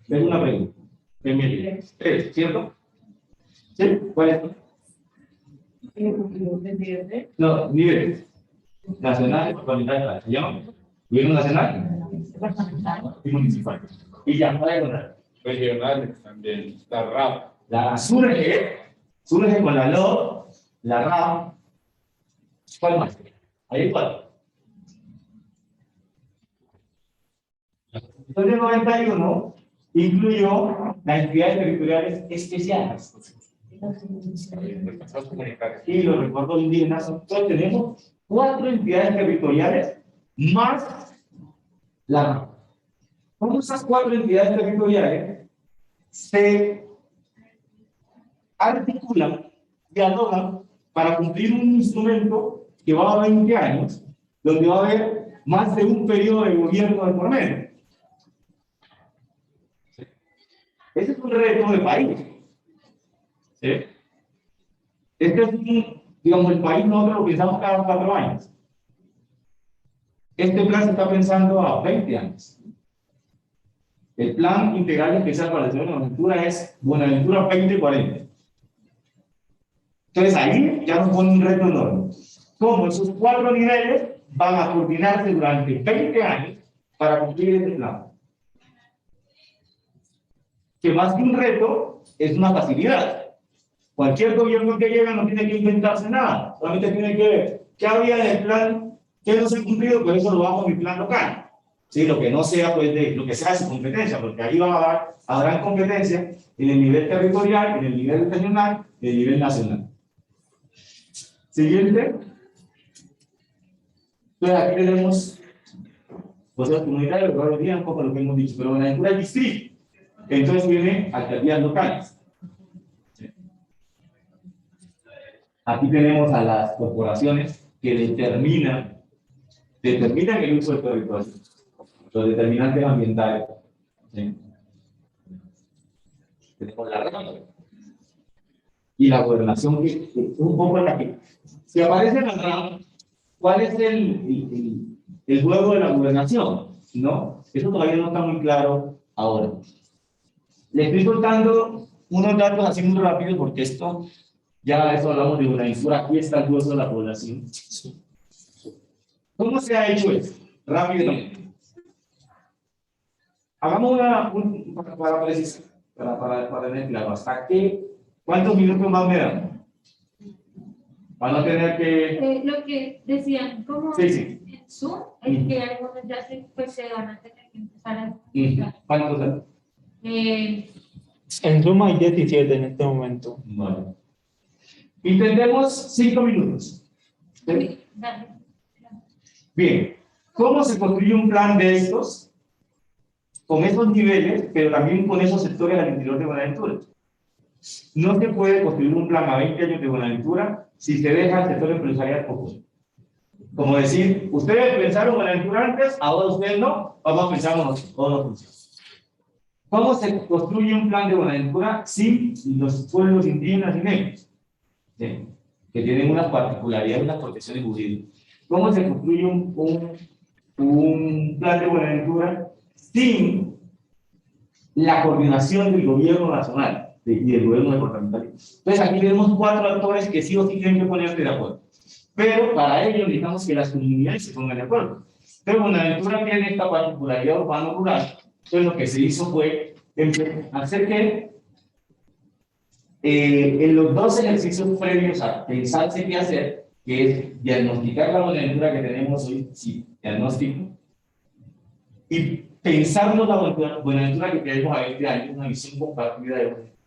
Es una pregunta. ¿Tres, cierto? ¿Sí? ¿Cuál es? No, niveles. Nacional, departamental, ¿se llama? ¿Gobierno nacional? Y municipal. Y ya, ¿cuál es la Regionales también, la RAP. La surge con la LOD, la RAM. ¿Cuál más? Ahí cuál. La Constitución del 91 incluyó las entidades territoriales especiales y los recuerdos indígenas. Entonces tenemos 4 entidades territoriales más la RAM. ¿Cómo esas 4 entidades territoriales se articulan, dialogan para cumplir un instrumento que va a 20 años, donde va a haber más de un periodo de gobierno de por medio? Ese es un reto de país. ¿Sí? Este es digamos, el país nosotros lo pensamos cada 4 años. Este plan se está pensando a 20 años. El plan integral especial para la ciudad de Buenaventura es Buenaventura 2040. Entonces ahí ya nos pone un reto enorme. ¿Cómo esos 4 niveles van a coordinarse durante 20 años para cumplir este plan? Que más que un reto, es una facilidad. Cualquier gobierno que llega no tiene que inventarse nada, solamente tiene que ver qué había en el plan, qué no se ha cumplido, pues eso lo vamos a mi plan local. Sí, lo que no sea, pues lo que sea de su competencia, porque ahí habrán competencia en el nivel territorial, en el nivel regional, en el nivel nacional. Siguiente. Entonces aquí tenemos cosas comunitarias, lo que un poco lo que hemos dicho, pero Buenaventura es distrito. Entonces viene alcaldías locales. Aquí tenemos a las corporaciones que determinan el uso del territorio, los determinantes ambientales. ¿Sí? Tenemos la RAM y la gobernación, que es un poco en la que, si aparece la RAM, ¿cuál es el juego de la gobernación? ¿No? Eso todavía no está muy claro ahora. Le estoy contando unos datos así muy rápidos, porque esto, ya eso hablamos de Buenaventura, aquí está el grueso de la población. ¿Cómo se ha hecho esto? Rápidamente. Hagamos para precisar, para tener claro, ¿hasta qué? ¿Cuántos minutos más me dan? Para no tener que... Lo que decían, como Sí, sí. en Zoom, es que algunos ya se van a tener que empezar a ¿Cuántos dan? En suma hay 17 en este momento. Vale. Intentemos 5 minutos. ¿Sí? Dale. Bien, ¿cómo se construye un plan de estos? Con esos niveles, pero también con esos sectores al interior de Buenaventura. No se puede construir un plan a 20 años de Buenaventura si se deja el sector empresarial poco. Como decir, ustedes pensaron Buenaventura antes, ahora ustedes no, vamos a pensar nosotros, o no funciona. ¿Cómo se construye un plan de Buenaventura sin los pueblos indígenas y negros? ¿Sí? Que tienen unas particularidades, unas protecciones jurídicas. ¿Cómo se construye un plan de Buenaventura sin la coordinación del gobierno nacional y del gobierno departamental? Entonces aquí tenemos 4 actores que sí o sí tienen que ponerse de acuerdo. Pero para ello necesitamos que las comunidades se pongan de acuerdo. Pero Buenaventura tiene esta particularidad urbano-rural. Entonces lo que se hizo fue hacer que en los 2 ejercicios previos a pensarse qué hacer, que es diagnosticar la Buenaventura que tenemos hoy, sí, diagnóstico, y pensarnos la Buenaventura que tenemos a 20 años, una visión compartida de Buenaventura.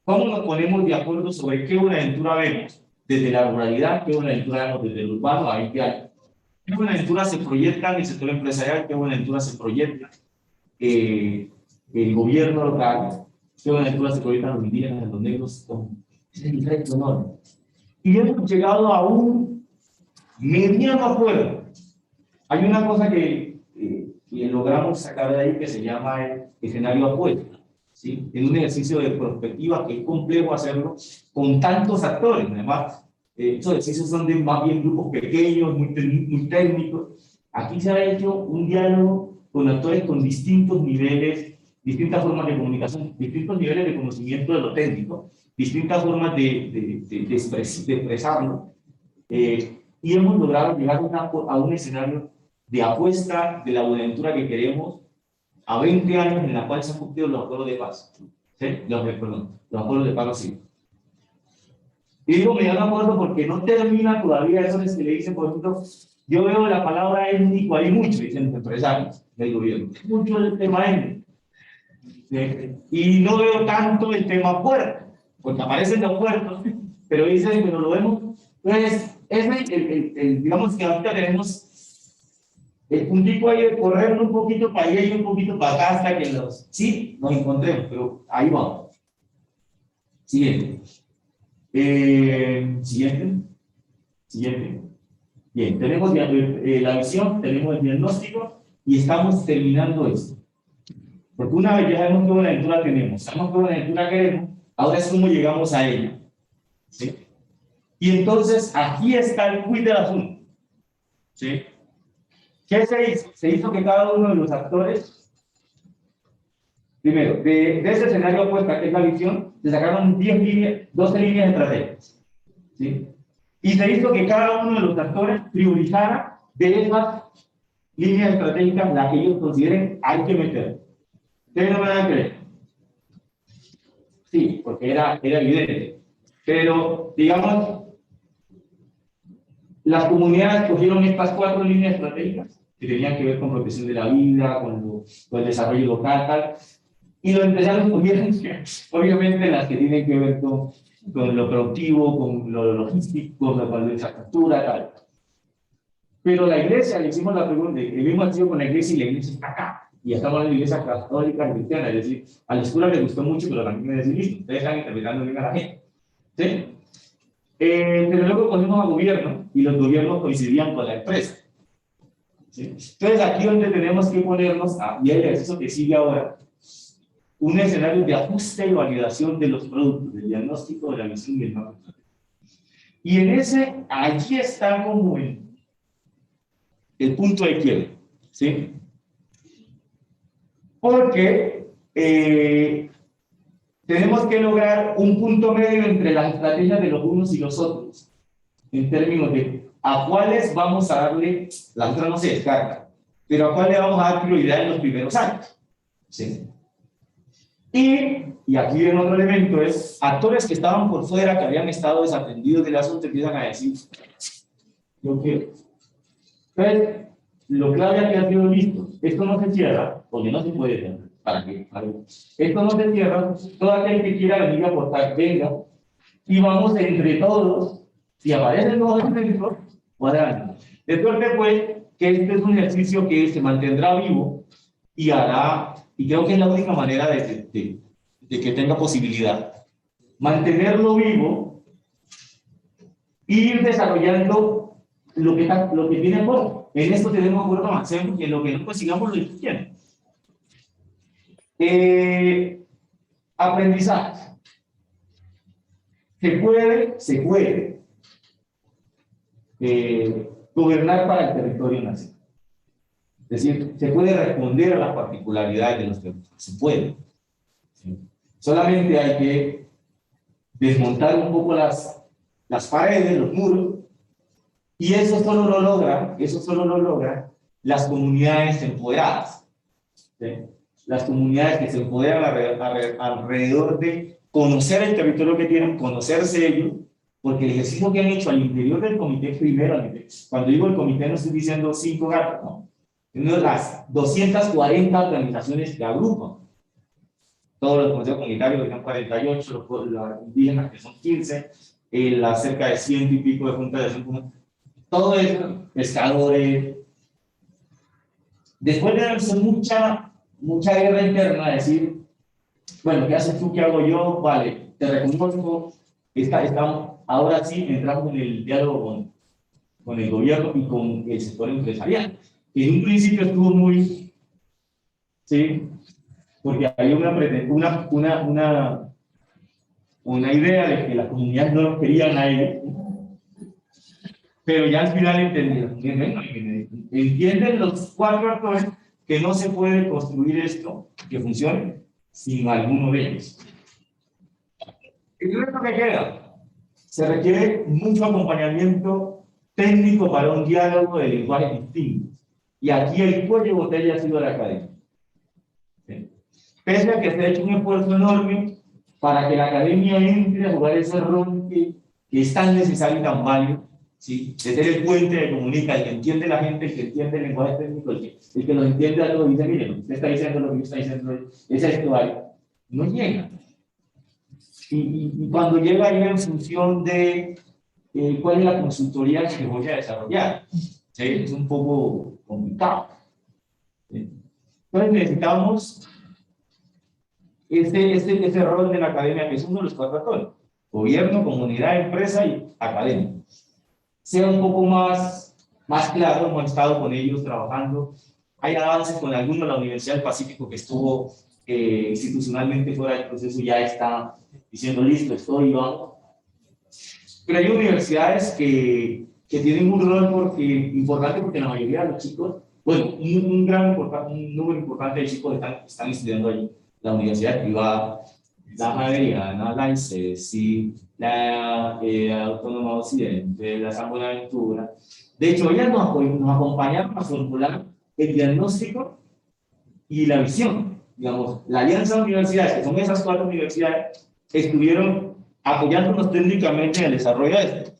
¿Cómo nos ponemos de acuerdo sobre qué Buenaventura vemos desde la ruralidad, qué Buenaventura vemos desde el urbano a 20 años? ¿Qué Buenaventura se proyecta en el sector empresarial? ¿Qué Buenaventura se proyecta el gobierno local? ¿Qué Buenaventura se proyecta en los indígenas, en los negros? Es el reto enorme. Y hemos llegado a un mediano acuerdo. Hay una cosa que logramos sacar de ahí que se llama el escenario apuesta, ¿sí? En un ejercicio de perspectiva que es complejo hacerlo con tantos actores. Además, estos ejercicios son de más bien grupos pequeños, muy técnicos. Aquí se ha hecho un diálogo con actores con distintos niveles, distintas formas de comunicación, distintos niveles de conocimiento de lo técnico, distintas formas de expresarlo, y hemos logrado llegar a un escenario de apuesta de la Buenaventura que queremos a 20 años en la cual se han cumplido los acuerdos de paz, ¿sí? Los acuerdos de paz, sí. Y digo mediano acuerdo porque no termina todavía eso que le dicen, por ejemplo, yo veo la palabra étnico ahí mucho, dicen los empresarios del gobierno, mucho el tema étnico. Y no veo tanto el tema puerto, porque aparecen los puertos, pero dicen, pero lo vemos, pues digamos que ahorita tenemos el puntico ahí de correr un poquito para allá y un poquito para acá hasta que sí, nos encontremos, pero ahí vamos. Siguiente. Siguiente. Bien, tenemos la visión, tenemos el diagnóstico y estamos terminando esto. Porque una vez ya sabemos qué Buenaventura tenemos, sabemos qué Buenaventura queremos, ahora es cómo llegamos a ella. ¿Sí? Y entonces aquí está el quid del asunto. ¿Sí? ¿Qué se hizo? Se hizo que cada uno de los actores, primero, de ese escenario opuesto, que es la visión, se sacaron 12 líneas estratégicas. ¿Sí? Y se hizo que cada uno de los actores priorizara de esas líneas estratégicas las que ellos consideren hay que meter. ¿Ustedes no me van a creer? Sí, porque era evidente. Pero, digamos, las comunidades cogieron estas 4 líneas estratégicas que tenían que ver con protección de la vida, con el desarrollo local, tal. Y los empresarios cogieron, obviamente, las que tienen que ver con lo productivo, con lo logístico, con la infraestructura, tal. Pero la iglesia, le hicimos la pregunta, el mismo ha sido con la iglesia y la iglesia está acá. Y estamos en la iglesia católica y cristiana, es decir, a la escuela le gustó mucho, pero también me decía, listo, ustedes están interpretando bien a la gente. ¿Sí? Pero luego cogimos a gobierno y los gobiernos coincidían con la empresa. ¿Sí? Entonces aquí donde tenemos que ponernos, y el ejercicio que sigue ahora, un escenario de ajuste y validación de los productos, del diagnóstico, de la misión y el mapa. Y en ese, allí está como el punto de quiebre. ¿Sí? Porque tenemos que lograr un punto medio entre las estrategias de los unos y los otros, en términos de a cuáles vamos a darle, la otra no se descarta, pero a cuáles vamos a dar prioridad en los primeros años. ¿Sí? Y aquí viene otro elemento, es actores que estaban por fuera, que habían estado desatendidos del asunto, empiezan a decir, yo quiero. Entonces, lo clave aquí ha sido listo, esto no se cierra, porque no se puede cerrar. ¿Para qué? Esto no se cierra, todo aquel que quiera venir a aportar, venga, y vamos entre todos, si aparecen nuevos elementos, adelante. De suerte, pues, que este es un ejercicio que se mantendrá vivo y hará, y creo que es la única manera de que tenga posibilidad, mantenerlo vivo e ir desarrollando lo que tiene por. En esto tenemos acuerdo máximo y en lo que no consigamos lo discutimos. Aprendizaje. Se puede gobernar para el territorio nacional. Es decir, se puede responder a las particularidades de los territorios. Se puede. ¿Sí? Solamente hay que desmontar un poco las paredes, los muros, y eso solo lo logra las comunidades empoderadas. ¿Sí? Las comunidades que se empoderan alrededor de conocer el territorio que tienen, conocerse ellos, porque el ejercicio que han hecho al interior del comité, primero, cuando digo el comité no estoy diciendo 5 gatos, no, sino las 240 organizaciones que agrupan. Todos los consejos comunitarios que son 48, los indígenas que son 15, las cerca de 100 y pico de juntas de acción, todo eso, pescadores. Después de hacer mucha guerra interna, decir, bueno, ¿qué haces tú? ¿Qué hago yo? Vale, te reconozco, ahora sí entramos en el diálogo con el gobierno y con el sector empresarial. Que en un principio estuvo muy, ¿sí? Porque había una idea de que las comunidades no los querían a ellos, pero ya al final entienden los 4 actores que no se puede construir esto que funcione sin alguno de ellos. ¿Y lo que queda? Se requiere mucho acompañamiento técnico para un diálogo de lenguajes distintos. Y aquí el cuello de botella ha sido la academia. ¿Sí? Pese a que se ha hecho un esfuerzo enorme para que la academia entre a jugar ese rol que es tan necesario y tan válido, ¿sí? De ser el puente que comunica, el que entiende la gente, el que entiende el lenguaje técnico, el que lo entiende a todo, dice, mire, lo que usted está diciendo, lo que yo está diciendo es esto, no llega. Y cuando llega ahí en función de cuál es la consultoría que voy a desarrollar, ¿sí? Es un poco complicado. ¿Sí? Entonces necesitamos ese rol de la academia, que es uno de los 4 actores: gobierno, comunidad, empresa y academia. Sea un poco más claro, hemos estado con ellos trabajando. Hay avances con algunos, la Universidad del Pacífico, que estuvo institucionalmente fuera del proceso, ya está diciendo, listo, estoy, vamos. Pero hay universidades que tienen un rol importante, porque la mayoría de los chicos, bueno, un número importante de chicos están estudiando allí. La universidad privada, la Javeriana, la ICESI, la Autónoma Occidente, la San Buenaventura. De hecho, ellas nos acompañaron a formular el diagnóstico y la visión. Digamos, la alianza de universidades, que son esas 4 universidades, estuvieron apoyándonos técnicamente en el desarrollo de esto.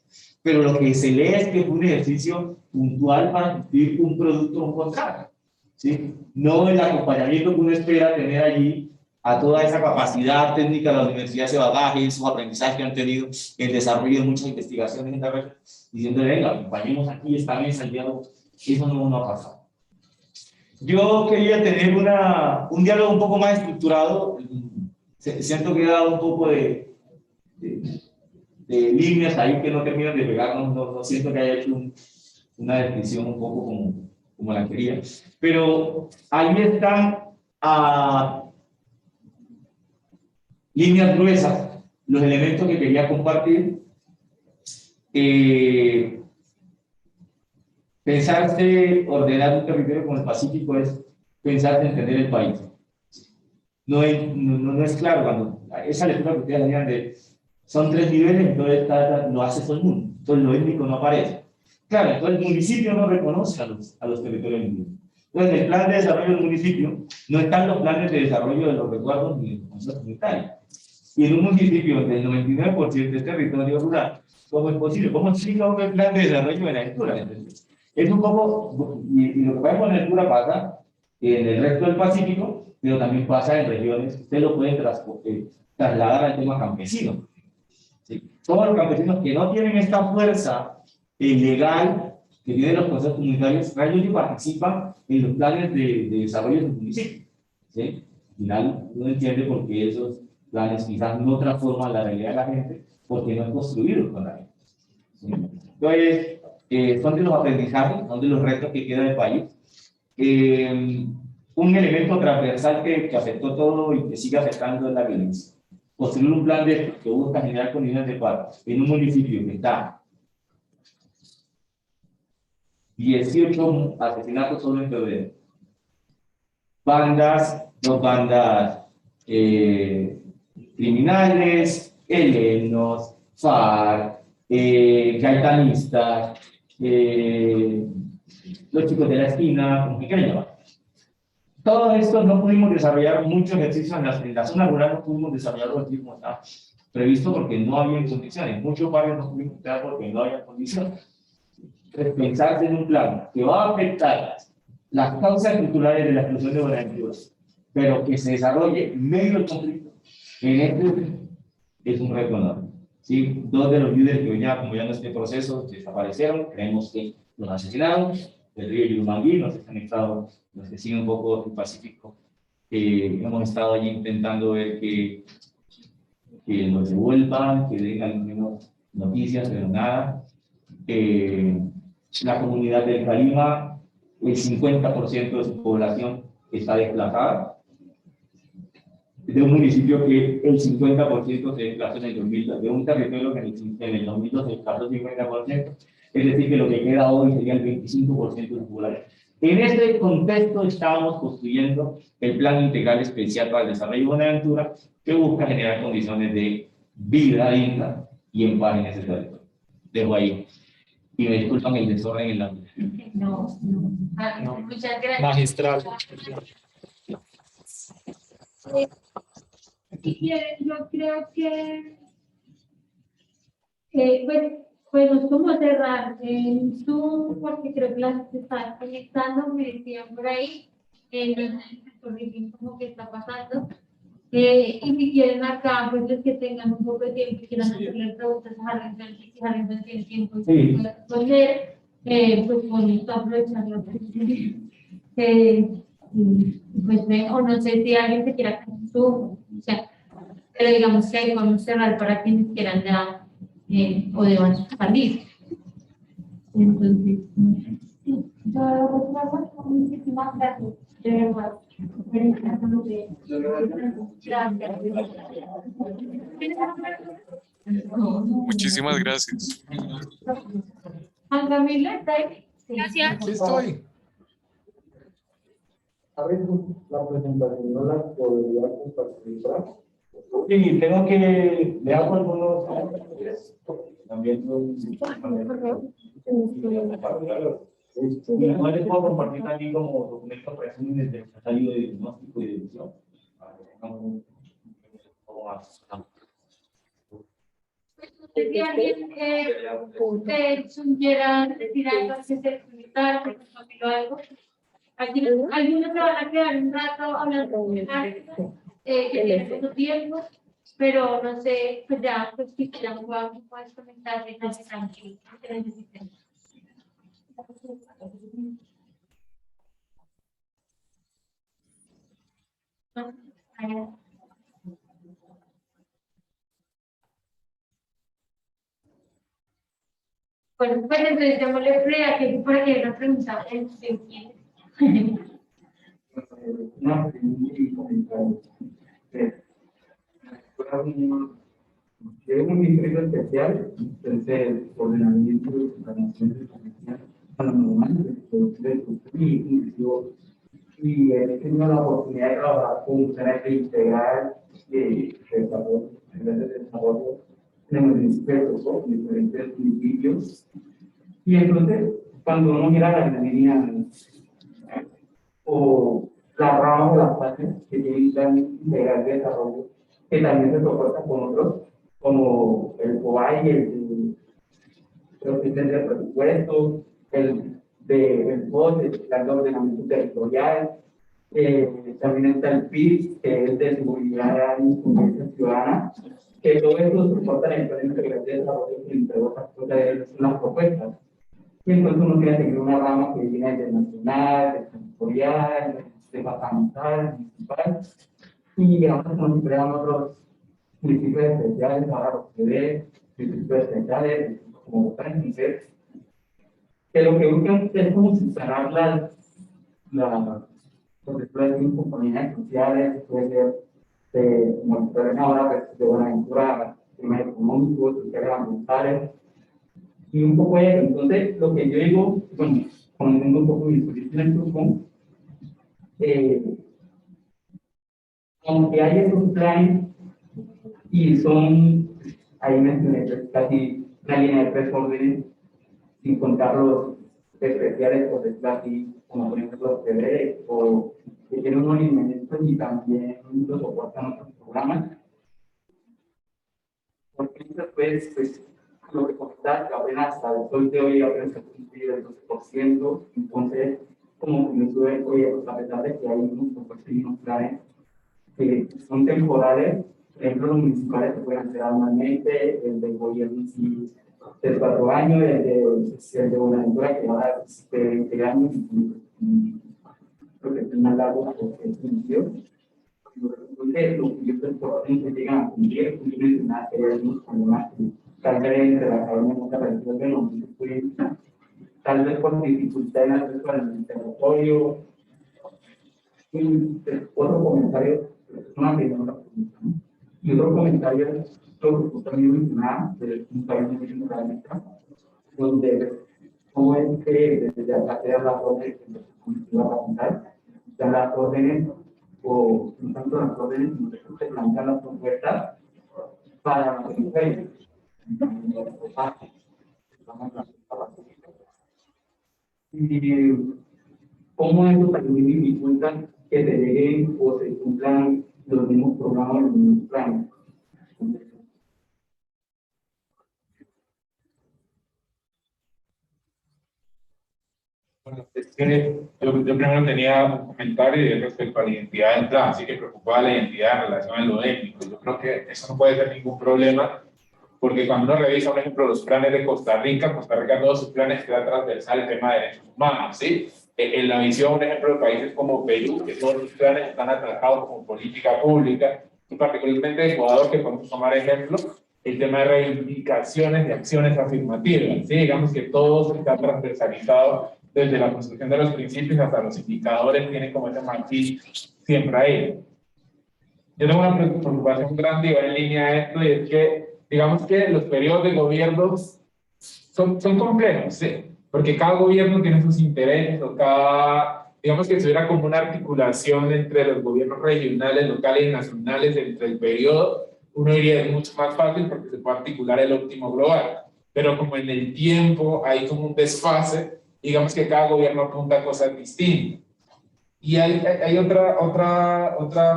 Pero lo que se lee es que fue un ejercicio puntual para construir un producto o un contrato, ¿sí? No el acompañamiento que uno espera tener allí a toda esa capacidad técnica de la universidad, ese bagaje, esos aprendizajes que han tenido, el desarrollo de muchas investigaciones en la red, diciendo, venga, acompañemos aquí esta mesa, el diálogo. Eso no ha pasado. Yo quería tener un diálogo un poco más estructurado. Siento que he dado un poco de líneas ahí que no terminan de pegar, no siento que haya hecho una descripción un poco como la quería. Pero ahí están líneas gruesas, los elementos que quería compartir. Pensarse ordenar un territorio como el Pacífico es pensarse entender el país. no es claro. Cuando esa lectura que ustedes hacían de son 3 niveles, entonces lo hace todo el mundo. Entonces lo étnico no aparece. Claro, entonces el municipio no reconoce a los territorios indígenas. Entonces en el plan de desarrollo del municipio no están los planes de desarrollo de los resguardos ni de los consejos comunitarios. Y en un municipio del 99% de territorio rural, ¿cómo es posible? ¿Cómo explica un plan de desarrollo de la lectura? Es un poco, y lo que pasa en la lectura pasa en el resto del Pacífico, pero también pasa en regiones, usted lo puede trasladar al tema campesino. ¿Sí? Todos los campesinos que no tienen esta fuerza legal que tienen los consejos comunitarios, realmente participan en los planes de desarrollo del municipio. ¿Sí? Al final, uno entiende por qué esos planes quizás no transforman la realidad de la gente, porque no es construido con la gente. ¿Sí? Entonces, son de los aprendizajes, son de los retos que queda del país. Un elemento transversal que afectó todo y que sigue afectando es la violencia. Construir un plan que busca generar condiciones de paz en un municipio que está 18 asesinatos solo en febrero. Dos bandas criminales, helenos, FARC, gaitanistas, los chicos de la esquina, como que quieran llamar. Todo esto no pudimos desarrollar mucho ejercicio en la zona rural, no pudimos desarrollarlo así como estaba previsto porque no había condiciones. Muchos barrios no pudimos quedar porque no había condiciones. Entonces, pensar en un plan que va a afectar las causas culturales de la exclusión de Buenaventura, pero que se desarrolle en medio del conflicto, en este es un reto enorme. ¿Sí? 2 de los líderes que venían acompañando este proceso desaparecieron, creemos que los asesinaron, el río Yurumangui, los que siguen un poco el Pacífico, hemos estado allí intentando ver que los devuelvan, que den al menos noticias, pero nada. La comunidad del Calima, el 50% de su población está desplazada, de un municipio que el 50% se desplazó en el 2002, de un territorio que en el 2002 se desplazó el 50%, es decir, que lo que queda hoy sería el 25% de su población. En este contexto estábamos construyendo el Plan Integral Especial para el Desarrollo de Buenaventura, que busca generar condiciones de vida digna y en paz en ese territorio. Dejo ahí. Y me disculpan el desorden en la... No. No. Muchas gracias. Magistral. Yo creo que pues es como cerrar en Zoom, porque creo que las que están conectando me decían por ahí, como que está pasando. Y si quieren acá, pues los que tengan un poco de tiempo y quieran hacerle preguntas a Harrington, si Harrington tiene tiempo y Sí. puede responder, pues bonito aprovecharlo. Pues, o no sé si alguien se quiera con su, o sea, pero digamos que ahí vamos a cerrar para quienes quieran ya o deban salir. Entonces, sí, muchísimas gracias. De verdad. Muchísimas gracias. Juan Camilo, ¿está ahí? Gracias. Aquí estoy. A ver, la presentación no la podría compartir. Sí, tengo que le hago algunos también no les puedo compartir también como documento presúmenes del calendario de diagnóstico y de edición. Si alguien quiera decir algo, si se comentar, o algo. Algunos se van a quedar un rato hablando que tienen poco tiempo, pero no sé, pues ya, pues si quieran puedes comentar de cosas tranquilas que necesiten. Bueno, pues entonces démosle play a que por aquí hay una pregunta. Una pregunta y comentario. Es un distrito especial, entonces, ordenamiento de la nación de la normal, inclusive y he tenido la oportunidad de trabajar con un centro integral de desarrollo en el municipio de Socorro, en diferentes municipios. Y entonces, cuando uno mira la línea o la rama de la fase que tiene un plan integral de desarrollo, que también se propuesta con otros, como el COAI, creo que es el de presupuesto, el POT, el plan de ordenamiento territorial, también está el PIS, que es de seguridad y convivencia ciudadana, que todo eso se soporta en el plan integral de desarrollo, entre otras cosas, son las propuestas. Y entonces uno tiene que seguir una rama que viene del nacional, del territorial, del departamental, municipal, y digamos como si fueran otros municipios especiales, ahora los que ve, municipios especiales, como otras mujeres, que lo que buscan es como subsanar por ejemplo, de inconformidades sociales, puede ser como el problema ahora pues, de Buenaventura, temas económicos, sociales, ambientales, y un poco eso. Entonces, lo que yo digo, bueno, poniendo un poco mi disposición en el grupo, aunque hay esos planes, y son, ahí mencioné casi una línea de 3 órdenes, sin contar los especiales, por decirlo así, como por ejemplo los TV, o que tienen unos lineamientos y también los soportan otros programas. Porque pues lo que comentaba, que apenas hasta el sol de hoy apenas se ha cumplido el 12%, entonces, como que me sube, oye, pues a pesar de que hay unos planes que son temporales, por ejemplo, los municipales se pueden hacer anualmente, el del gobierno sí, de 4 años, el de Buenaventura que va de 20 años, creo que es más largo porque es inicio. Entonces, los proyectos importantes llegan a cumplir una serie de problemas que tal vez entre la academia no se apareció que no se puede, tal vez por dificultad en acceso al territorio. Y otro comentario, una primera pregunta, ¿no? Y otro comentario, lo que también mencionaba, del punto de vista académica, donde cómo es que desde acá se da las órdenes que se va a presentar, se dan las órdenes, o no tanto las órdenes, sino que se plantean las propuestas para las mujeres. Y cómo eso también dificulta que se lleguen o se cumplan los mismos programas, los mismos planes. Bueno, es que yo primero tenía un comentario respecto a la identidad del plan, así que preocupaba la identidad en relación a lo étnico. Yo creo que eso no puede ser ningún problema, porque cuando uno revisa, por ejemplo, los planes de Costa Rica, todos sus planes quedan transversal el tema de derechos humanos, ¿sí? En la visión, por ejemplo, de países como Perú, que todos los planes están atrasados como política pública, y particularmente Ecuador, que podemos tomar ejemplo, el tema de reivindicaciones de acciones afirmativas, ¿sí? Digamos que todo está transversalizado desde la construcción de los principios hasta los indicadores, tienen como ese matiz siempre ahí. Yo tengo una preocupación grande y va en línea a esto, y es que, digamos que los periodos de gobiernos son complejos, ¿sí? Porque cada gobierno tiene sus intereses, o digamos que si hubiera como una articulación entre los gobiernos regionales, locales y nacionales entre el periodo, uno diría es mucho más fácil porque se puede articular el óptimo global. Pero como en el tiempo hay como un desfase, digamos que cada gobierno apunta a cosas distintas. Y hay otra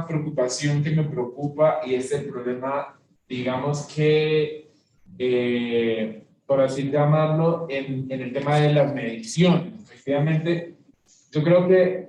preocupación que me preocupa, y es el problema, digamos que, por así llamarlo, en el tema de las mediciones. Efectivamente, yo creo que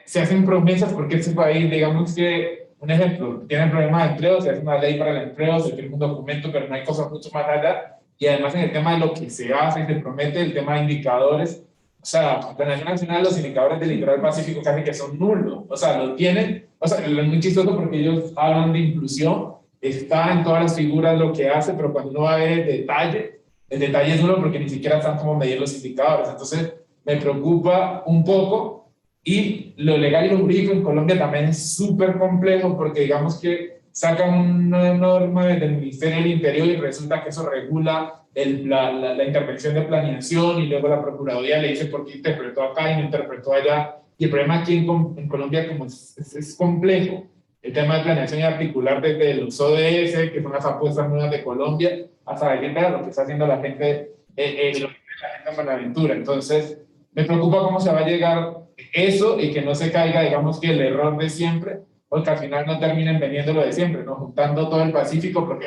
se hacen promesas porque este país, digamos que, un ejemplo, tiene problemas de empleo, se hace una ley para el empleo, se firma un documento, pero no hay cosas mucho más allá. Y además en el tema de lo que se hace y se promete, el tema de indicadores, o sea, la Nación Nacional, los indicadores del litoral pacífico casi que son nulos, o sea, lo tienen, o sea, es muy chistoso porque ellos hablan de inclusión, está en todas las figuras lo que hace, pero cuando uno va a ver el detalle es nulo porque ni siquiera están como medir los indicadores. Entonces me preocupa un poco, y lo legal y lo jurídico en Colombia también es súper complejo, porque digamos que sacan una norma del Ministerio del Interior y resulta que eso regula la intervención de planeación, y luego la Procuraduría le dice por qué interpretó acá y no interpretó allá. Y el problema aquí en Colombia como es complejo. El tema de planeación y articular desde los ODS, que son las apuestas nuevas de Colombia, hasta lo que está haciendo la gente, lo que la gente en Buenaventura. Entonces, me preocupa cómo se va a llegar eso y que no se caiga, digamos, que el error de siempre, porque al final no terminen vendiendo lo de siempre, ¿no? Juntando todo el Pacífico, porque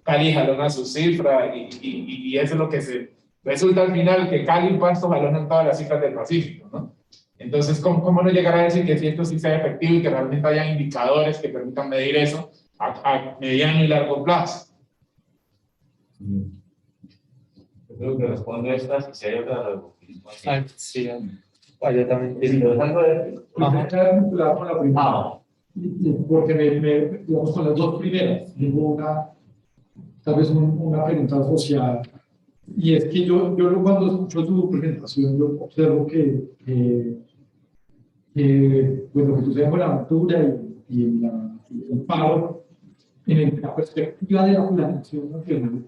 Cali jalona su cifra y eso es lo que se resulta al final, que Cali y Pasto jalonan todas las cifras del Pacífico, ¿no? Entonces, ¿cómo no llegar a decir que si esto sí sea efectivo y que realmente haya indicadores que permitan medir eso a mediano y largo plazo? Yo creo que respondo estas y si hay otra Sí, yo también. Quisiera quedar vinculado con la primera, Ah, porque digamos, con las dos primeras, tengo tal vez una pregunta asociada. Y es que yo cuando escucho tu presentación, yo observo que pues lo que sucede en Buenaventura y en el paro, en la perspectiva de la planificación nacional,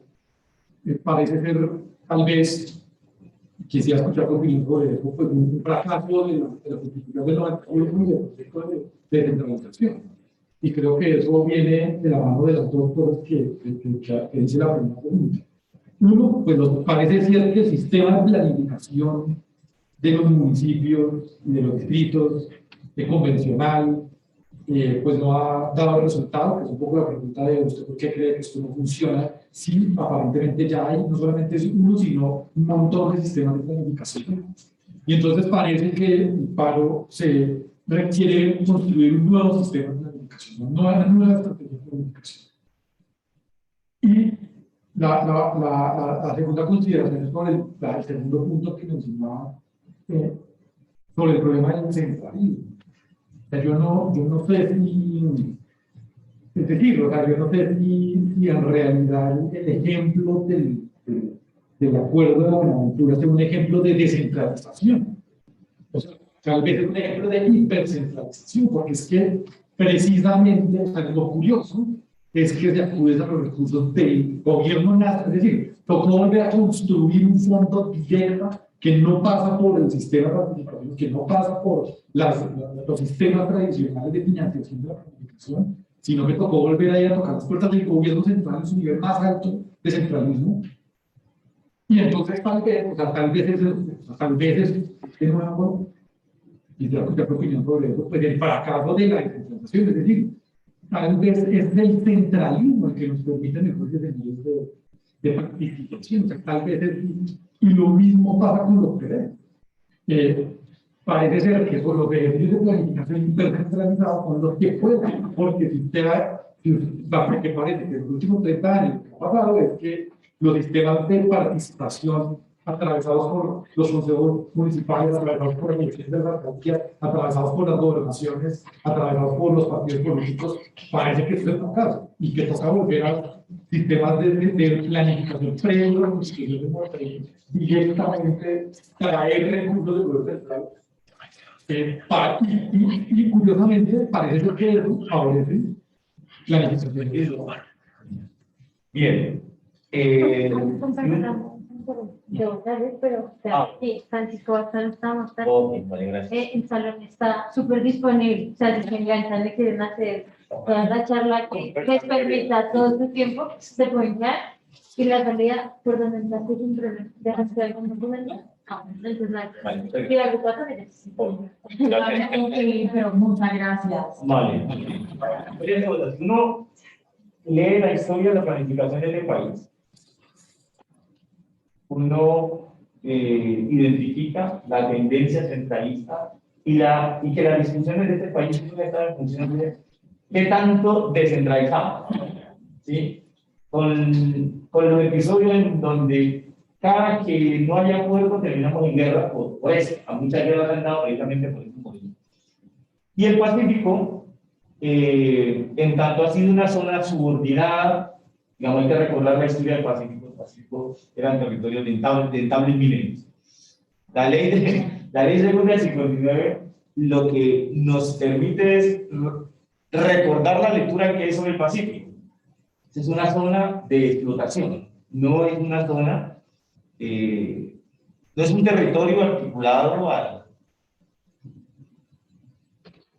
parece ser, tal vez, quisiera escuchar tu opinión sobre eso, pues un fracaso de la Constitución del 91 y del proyecto de descentralización. Y creo que eso viene de la mano de las dos cosas que dice la primera pregunta. Uno, pues parece ser que el sistema de planificación de los municipios y de los distritos convencional, pues no ha dado resultado, que es un poco la pregunta de usted, ¿por qué cree que esto no funciona? Sí, aparentemente ya hay no solamente uno, sino un montón de sistemas de planificación. Y entonces parece que el paro se requiere construir un nuevo sistema de planificación, una nueva estrategia de planificación. Y la segunda consideración es sobre el segundo punto que mencionaba, sobre el problema del centralismo. O sea, yo no sé si, es decir, o sea, yo no sé si en realidad el ejemplo del acuerdo de Buenaventura es un ejemplo de descentralización. O sea, tal vez es un ejemplo de hipercentralización, porque es que precisamente, o sea, lo curioso es que se acude a los recursos del gobierno nacional, es decir, tocó volver a construir un fondo directo que no pasa por el sistema de participación, que no pasa por los sistemas tradicionales de financiación de la planificación, sino que tocó volver a ir a tocar las puertas del gobierno central en su nivel más alto de centralismo. Y entonces tal vez es de nuevo, y ya escuchar tu opinión sobre eso, pues el fracaso de la descentralización, es decir, tal vez es el centralismo el que nos permite mejores escenarios de participación, o sea, tal vez es, y lo mismo pasa con los PDEs. Parece ser que por los ejercicios de planificación hipercentralizados son los que pueden, porque si usted porque parece que en los últimos 30 años lo que ha pasado es que los sistemas de participación atravesados por los consejos municipales, atravesados por las elecciones de la alcaldía, atravesados por las gobernaciones, atravesados por los partidos políticos, parece que esto es un caso y que toca volver a sistemas de planificación previo, directamente traer recursos del gobierno central. Y curiosamente parece ser que eso favorece planificación. bien. Pero sí, Francisco Bastón está más tarde. Vale, gracias. El salón está súper disponible. O sea, si me enganchan, le quieren hacer toda la charla que les permita todo su tiempo, se pueden quedar. Y la salida, perdón, el plazo es un problema. ¿Dejas que algún documento? No, entonces nada. Y la agrupación es. Pero muchas gracias. Vale. Uno lee la historia de la planificación de este país. Uno identifica la tendencia centralista y que las discusiones de este país no están en función de qué tanto descentralizamos, ¿sí? Con los episodios en donde cada que no haya acuerdo terminamos en guerra por eso. A muchas guerras han dado precisamente por este motivo. Y el Pacífico, en tanto ha sido una zona subordinada, digamos, hay que recordar la historia del Pacífico. El Pacífico eran territorios de entables milenios. La ley segunda del 59 lo que nos permite es recordar la lectura que hay sobre el Pacífico. Es una zona de explotación, no es una zona, no es un territorio articulado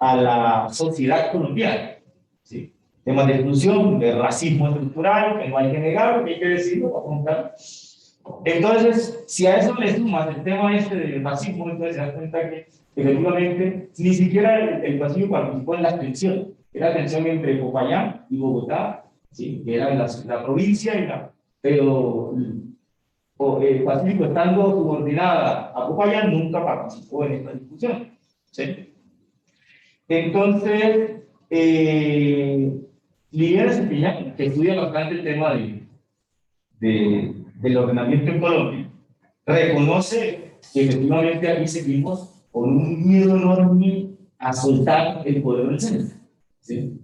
a la sociedad colombiana. ¿Sí? Temas de exclusión, de racismo estructural, que no hay que negar, que hay que decirlo para contar. Entonces, si a eso le sumas el tema este del racismo, entonces se da cuenta que efectivamente ni siquiera el Pacífico participó en la tensión. Era tensión entre Popayán y Bogotá, ¿sí? Que era la provincia, pero el Pacífico, estando subordinada a Popayán, nunca participó en esta discusión. ¿Sí? Entonces, Liliana Cepillán, que estudia bastante el tema del ordenamiento en Colombia, reconoce que efectivamente aquí seguimos con un miedo enorme a soltar el poder del centro. ¿Sí?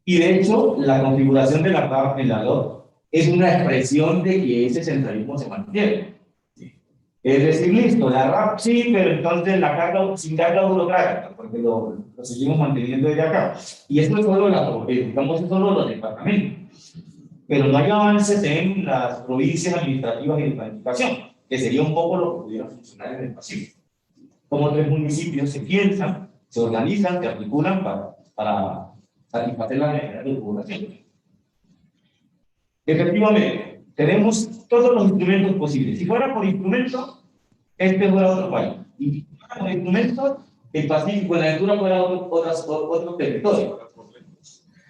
Y de hecho, la configuración de la RAP en la LOT es una expresión de que ese centralismo se mantiene. ¿Sí? Es decir, listo, la RAP sí, pero entonces la carga, sin carga burocrática, porque lo seguimos manteniendo desde acá. Y esto es solo digamos, es solo los departamentos. Pero no hay avances en las provincias administrativas y de planificación, que sería un poco lo que pudiera funcionar en el Pacífico. Como 3 municipios se piensan, se organizan, se articulan para satisfacer las necesidades de la población. Efectivamente, tenemos todos los instrumentos posibles. Si fuera por instrumentos, este fuera otro país. Y si fuera por instrumentos, el Pacífico en la altura fuera otro territorio.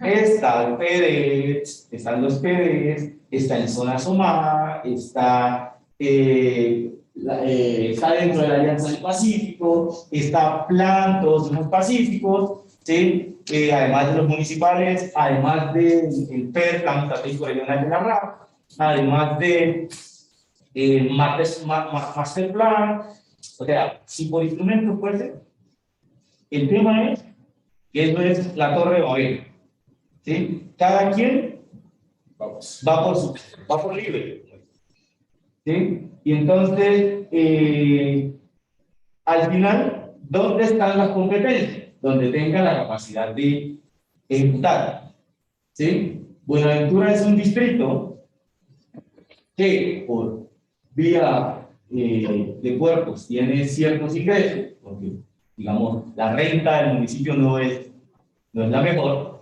Está el PDES, están los PDES, está en zona SOMA, está dentro de la Alianza del Pacífico, está Plan, todos somos pacíficos, ¿sí? Además de los municipales, además del PER, Plan Estratégico Regional de la RAP, además de Master Plan. O sea, si por instrumentos puede ser, el tema es que eso es la Torre de Babel. ¿Sí? Cada quien va por libre. ¿Sí? Y entonces, al final, ¿dónde están las competencias? Donde tenga la capacidad de ejecutar. ¿Sí? Buenaventura es un distrito que por vía de puertos tiene ciertos ingresos, porque, digamos, la renta del municipio no es la mejor.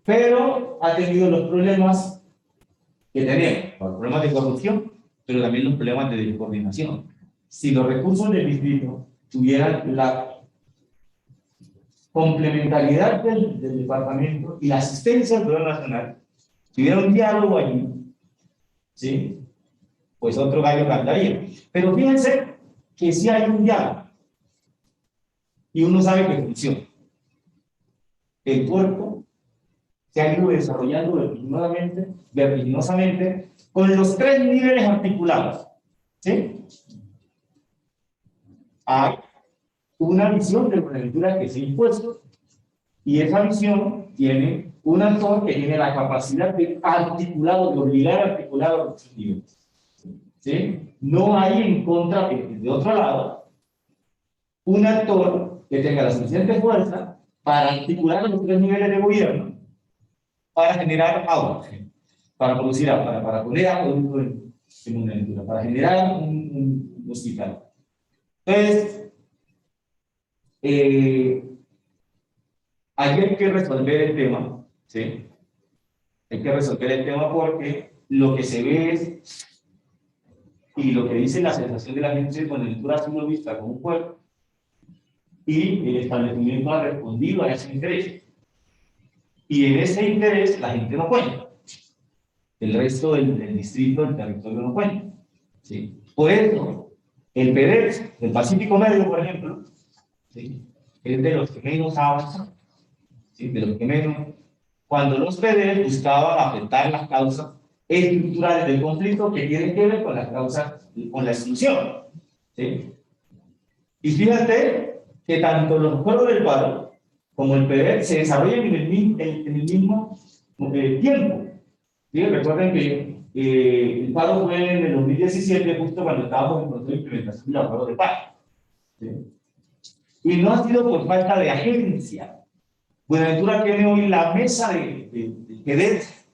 Pero ha tenido los problemas que tenemos, los problemas de corrupción, pero también los problemas de descoordinación. Si los recursos del distrito tuvieran la complementariedad del departamento y la asistencia del gobierno nacional, si hubiera un diálogo allí, ¿sí? Pues otro gallo cantaría. Pero fíjense que sí hay un diálogo y uno sabe que funciona. El puerto se ha ido desarrollando vertiginosamente con los 3 niveles articulados. ¿Sí? Hay una visión de Buenaventura que se ha impuesto y esa visión tiene un actor que tiene la capacidad de obligar a articular a los niveles. ¿Sí? No hay en contra, de otro lado, un actor que tenga la suficiente fuerza para articular los 3 niveles de gobierno, para generar agua, para producir agua, para poner agua en Buenaventura, para generar un hospital. Entonces, hay que resolver el tema, ¿sí? Hay que resolver el tema porque lo que se ve es, y lo que dice la sensación de la gente es que Buenaventura ha sido vista como un pueblo, y el establecimiento ha respondido a ese interés. Y en ese interés la gente no cuenta. El resto del distrito, del territorio no cuenta. ¿Sí? Por eso, el PDES del Pacífico Medio, por ejemplo, ¿sí? Es de los que menos avanzan. ¿Sí? De los que menos. Cuando los PDES buscaban afectar las causas estructurales del conflicto que tienen que ver con las causas, con la exclusión. ¿Sí? Y fíjate que tanto los acuerdos del paro como el PDES se desarrollan en el mismo tiempo. ¿Sí? Recuerden que el paro fue en el 2017, justo cuando estábamos en proceso de implementación del acuerdo de paro. ¿Sí? Y no ha sido por falta de agencia. Buenaventura tiene hoy la mesa de PDES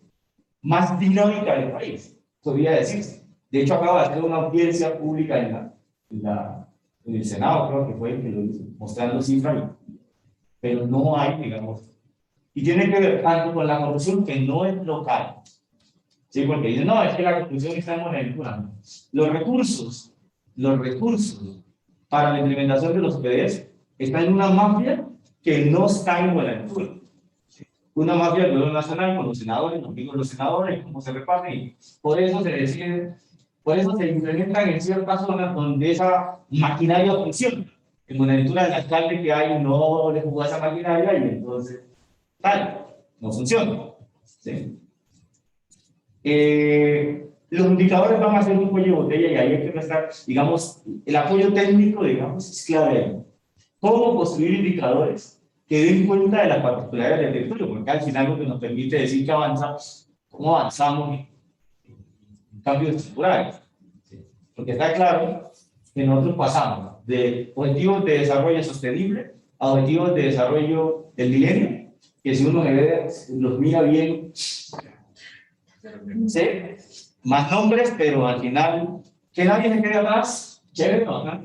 más dinámica del país, podría decirse. De hecho, acaba de hacer una audiencia pública en en el Senado creo que fue el que lo hizo, mostrando cifras, pero no hay, digamos, y tiene que ver tanto con la corrupción que no es local, ¿sí? Porque dicen, no, es que la corrupción está en Buenaventura. Los recursos para la implementación de los PDs están en una mafia que no está en Buenaventura. Una mafia del gobierno nacional con los senadores, los amigos de los senadores, cómo se reparten, y por eso se decide, por eso se implementan en ciertas zonas donde esa maquinaria funciona. En Buenaventura el alcalde que hay no le jugó a esa maquinaria y entonces, tal, no funciona. ¿Sí? Los indicadores van a ser un cuello de botella y ahí hay que prestar, digamos, el apoyo técnico, digamos, es clave ahí. ¿Cómo construir indicadores que den cuenta de las particularidades del territorio? Porque al final lo que nos permite decir que avanzamos, cómo avanzamos en cambios estructurales. ¿Sí? Porque está claro que nosotros pasamos de objetivos de desarrollo sostenible a objetivos de desarrollo del milenio, que si uno los mira bien, ¿sí? Más nombres, pero al final, que nadie se quede atrás, chévere, ¿no?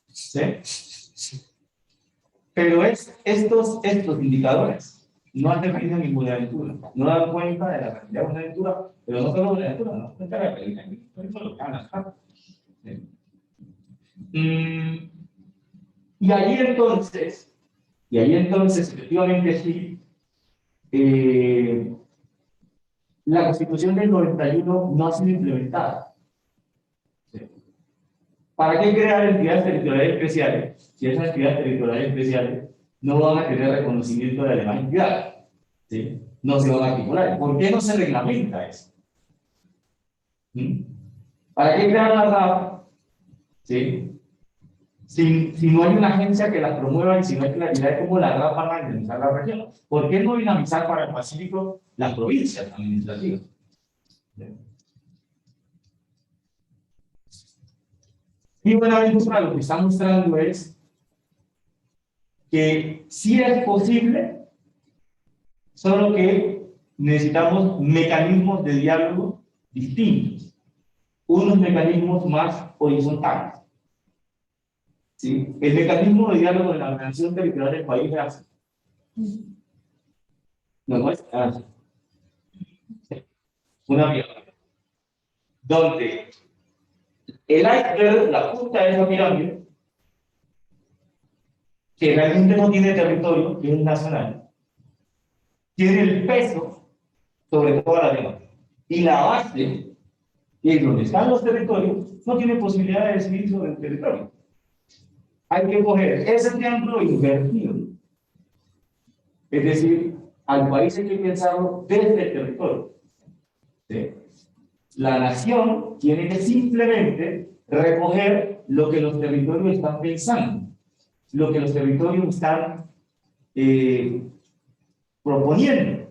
¿Sí? Pero estos indicadores no han definido ninguna aventura, no dan cuenta de la cantidad de una aventura, pero no solo de una aventura, no cuenta de la calidad, eso lo que van a estar. Y ahí entonces, efectivamente sí, la Constitución del 91 no ha sido implementada. ¿Sí? ¿Para qué crear entidades territoriales especiales si esas entidades territoriales especiales no van a tener reconocimiento de la demás entidades? ¿Sí? No se van a articular. ¿Por qué no se reglamenta eso? ¿Para qué crear la RAP? ¿Sí? Si no hay una agencia que las promueva y si no hay claridad de cómo las RAP van a dinamizar la región. ¿Por qué no dinamizar para el Pacífico las provincias administrativas? Y Buenaventura lo que está mostrando es que sí es posible, solo que necesitamos mecanismos de diálogo distintos, unos mecanismos más horizontales. ¿Sí? El mecanismo de diálogo de la organización territorial del país es así. No es así. Una pirámide, donde el iceberg, la punta de esa pirámide, que realmente no tiene territorio, que es nacional, tiene el peso sobre toda la demás. Y la base, que es donde están los territorios, no tiene posibilidad de decidir sobre el territorio. Hay que coger ese triángulo invertido. Es decir, al país hay que pensarlo desde el territorio. ¿Sí? La nación tiene que simplemente recoger lo que los territorios están pensando, lo que los territorios están proponiendo.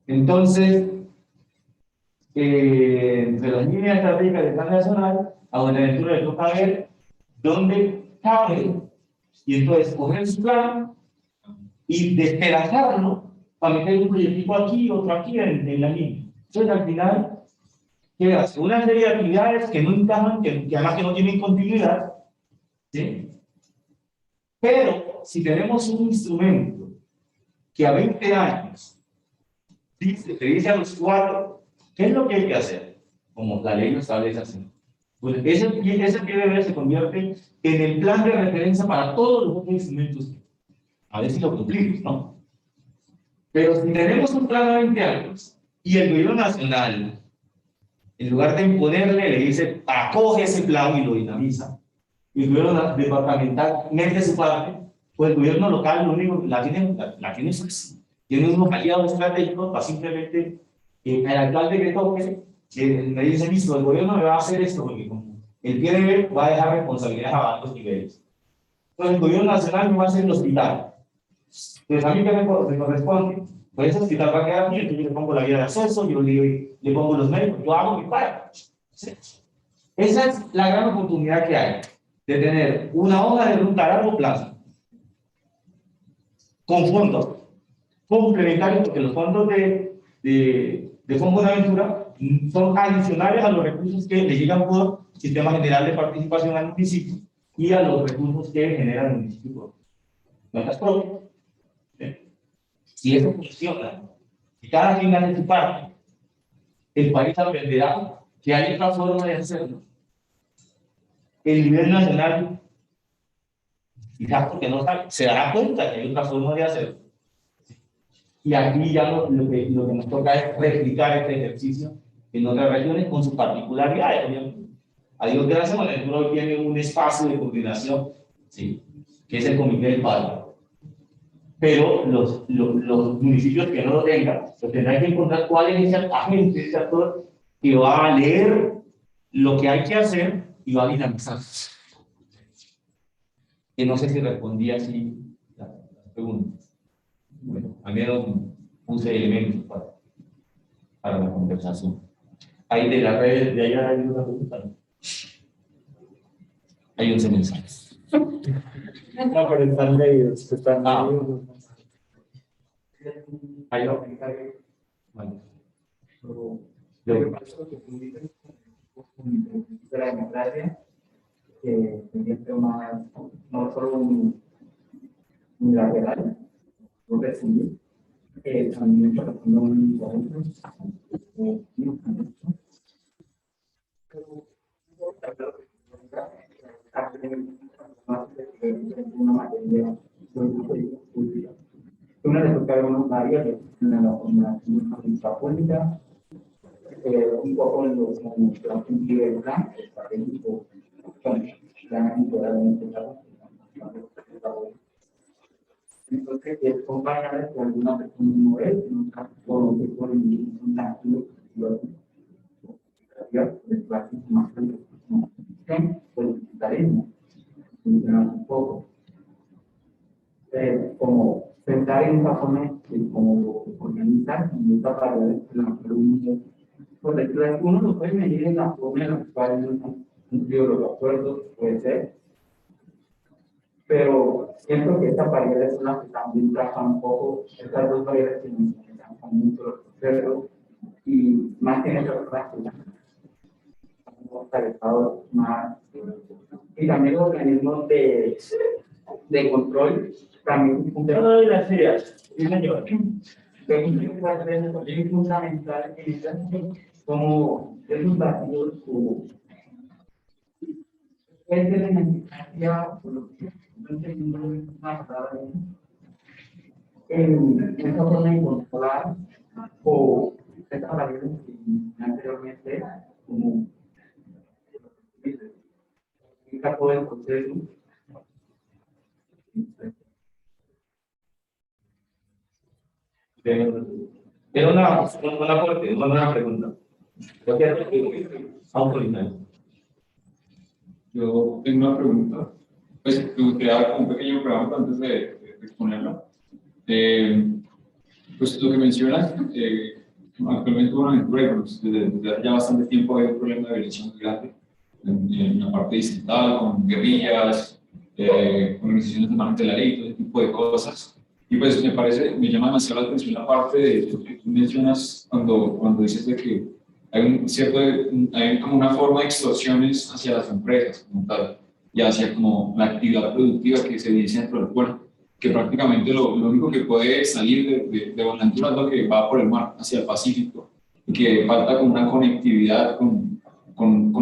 Entonces, entre las líneas estratégicas del plan nacional, a Buenaventura le toca ver dónde cabe, y entonces coger su plan y despedazarlo para meter un proyectico aquí, otro aquí en la línea. Entonces, al final, ¿qué hace? Una serie de actividades que no encajan, que además que no tienen continuidad, ¿sí? Pero, si tenemos un instrumento que a 20 años te dice a los 4, ¿qué es lo que hay que hacer? Como la ley lo establece así. Pues ese PDB se convierte en el plan de referencia para todos los otros instrumentos. A ver si lo cumplimos, ¿no? Pero si tenemos un plan a 20 años y el gobierno nacional, en lugar de imponerle, le dice, acoge ese plan y lo dinamiza, y el gobierno departamental mete su parte, pues el gobierno local lo único la tiene tiene unos aliados estratégicos para simplemente el alcalde que toque, me dice, listo, el gobierno me va a hacer esto, porque como el PDB va a dejar responsabilidades a varios niveles. Entonces el gobierno nacional me va a hacer el hospital. Pues a mí que me corresponde, pues ese hospital va a quedar bien, yo le pongo la vía de acceso, yo le pongo los médicos, yo hago mi parte. ¿Sí? Esa es la gran oportunidad que hay, de tener una hoja de ruta a largo plazo, con fondos complementarios, porque los fondos de Fondo Buenaventura son adicionales a los recursos que le llegan por Sistema General de Participación al municipio y a los recursos que genera el municipio. Nuestras propias. Si eso funciona, si cada quien hace su parte, el país aprenderá que hay otra forma de hacerlo. El nivel nacional, quizás porque no sabe, se dará cuenta que hay otra forma de hacerlo. Y aquí ya lo que nos toca es replicar este ejercicio en otras regiones con sus particularidades, obviamente. A Dios gracias, Buenaventura hoy tiene un espacio de coordinación, ¿sí?, que es el Comité del Padre. Pero los municipios que no lo tengan, pues tendrán que encontrar cuál es ese agente, ese actor que va a leer lo que hay que hacer y va a dinamizar. Que no sé si respondí así la pregunta. Bueno, al menos puse elementos para la conversación. Ahí de la red, de allá hay una pregunta. Hay 11 mensajes. No, pero están leídos, están leídos. Hay los mensajes. Vale. Lo que pasa es que de la democracia, que es un tema no solo unilateral, no recibir, también para un una materia pública. Una de las varias en la pública, un poco en los sentidos del plan estratégico, entonces es comparar con alguna persona modelo, por un tanto de clases más voluntarismo, un poco como pensar en esa forma de como organizar y esta para la pregunta, porque uno lo puede medir en la forma en la cual han cumplido los acuerdos, puede ser, pero siento que esta barrera es una que también trabaja un poco, estas dos barreras que nos trabajan mucho los procesos y más que en otras prácticas. Más, y también los organismos de control también funcionan las ideas. Es fundamental como es un vacío es de la necesidad en esa forma de controlar o estas barreras que anteriormente como todo el proceso. Era una pregunta. Yo tengo una pregunta. Pues me gustaría dar un pequeño programa antes de exponerla. Pues lo que mencionas, actualmente Buenaventura, desde hace ya bastante tiempo hay un problema de violencia muy grande en la parte distrital, con guerrillas, organizaciones de margen de la ley, todo ese tipo de cosas. Y pues me llama demasiado la atención la parte de lo que tú mencionas cuando dices de que hay como una forma de extorsiones hacia las empresas como tal, y hacia como la actividad productiva que se dice dentro del puerto, que prácticamente lo único que puede salir de Buenaventura es lo que va por el mar hacia el Pacífico, y que falta como una conectividad con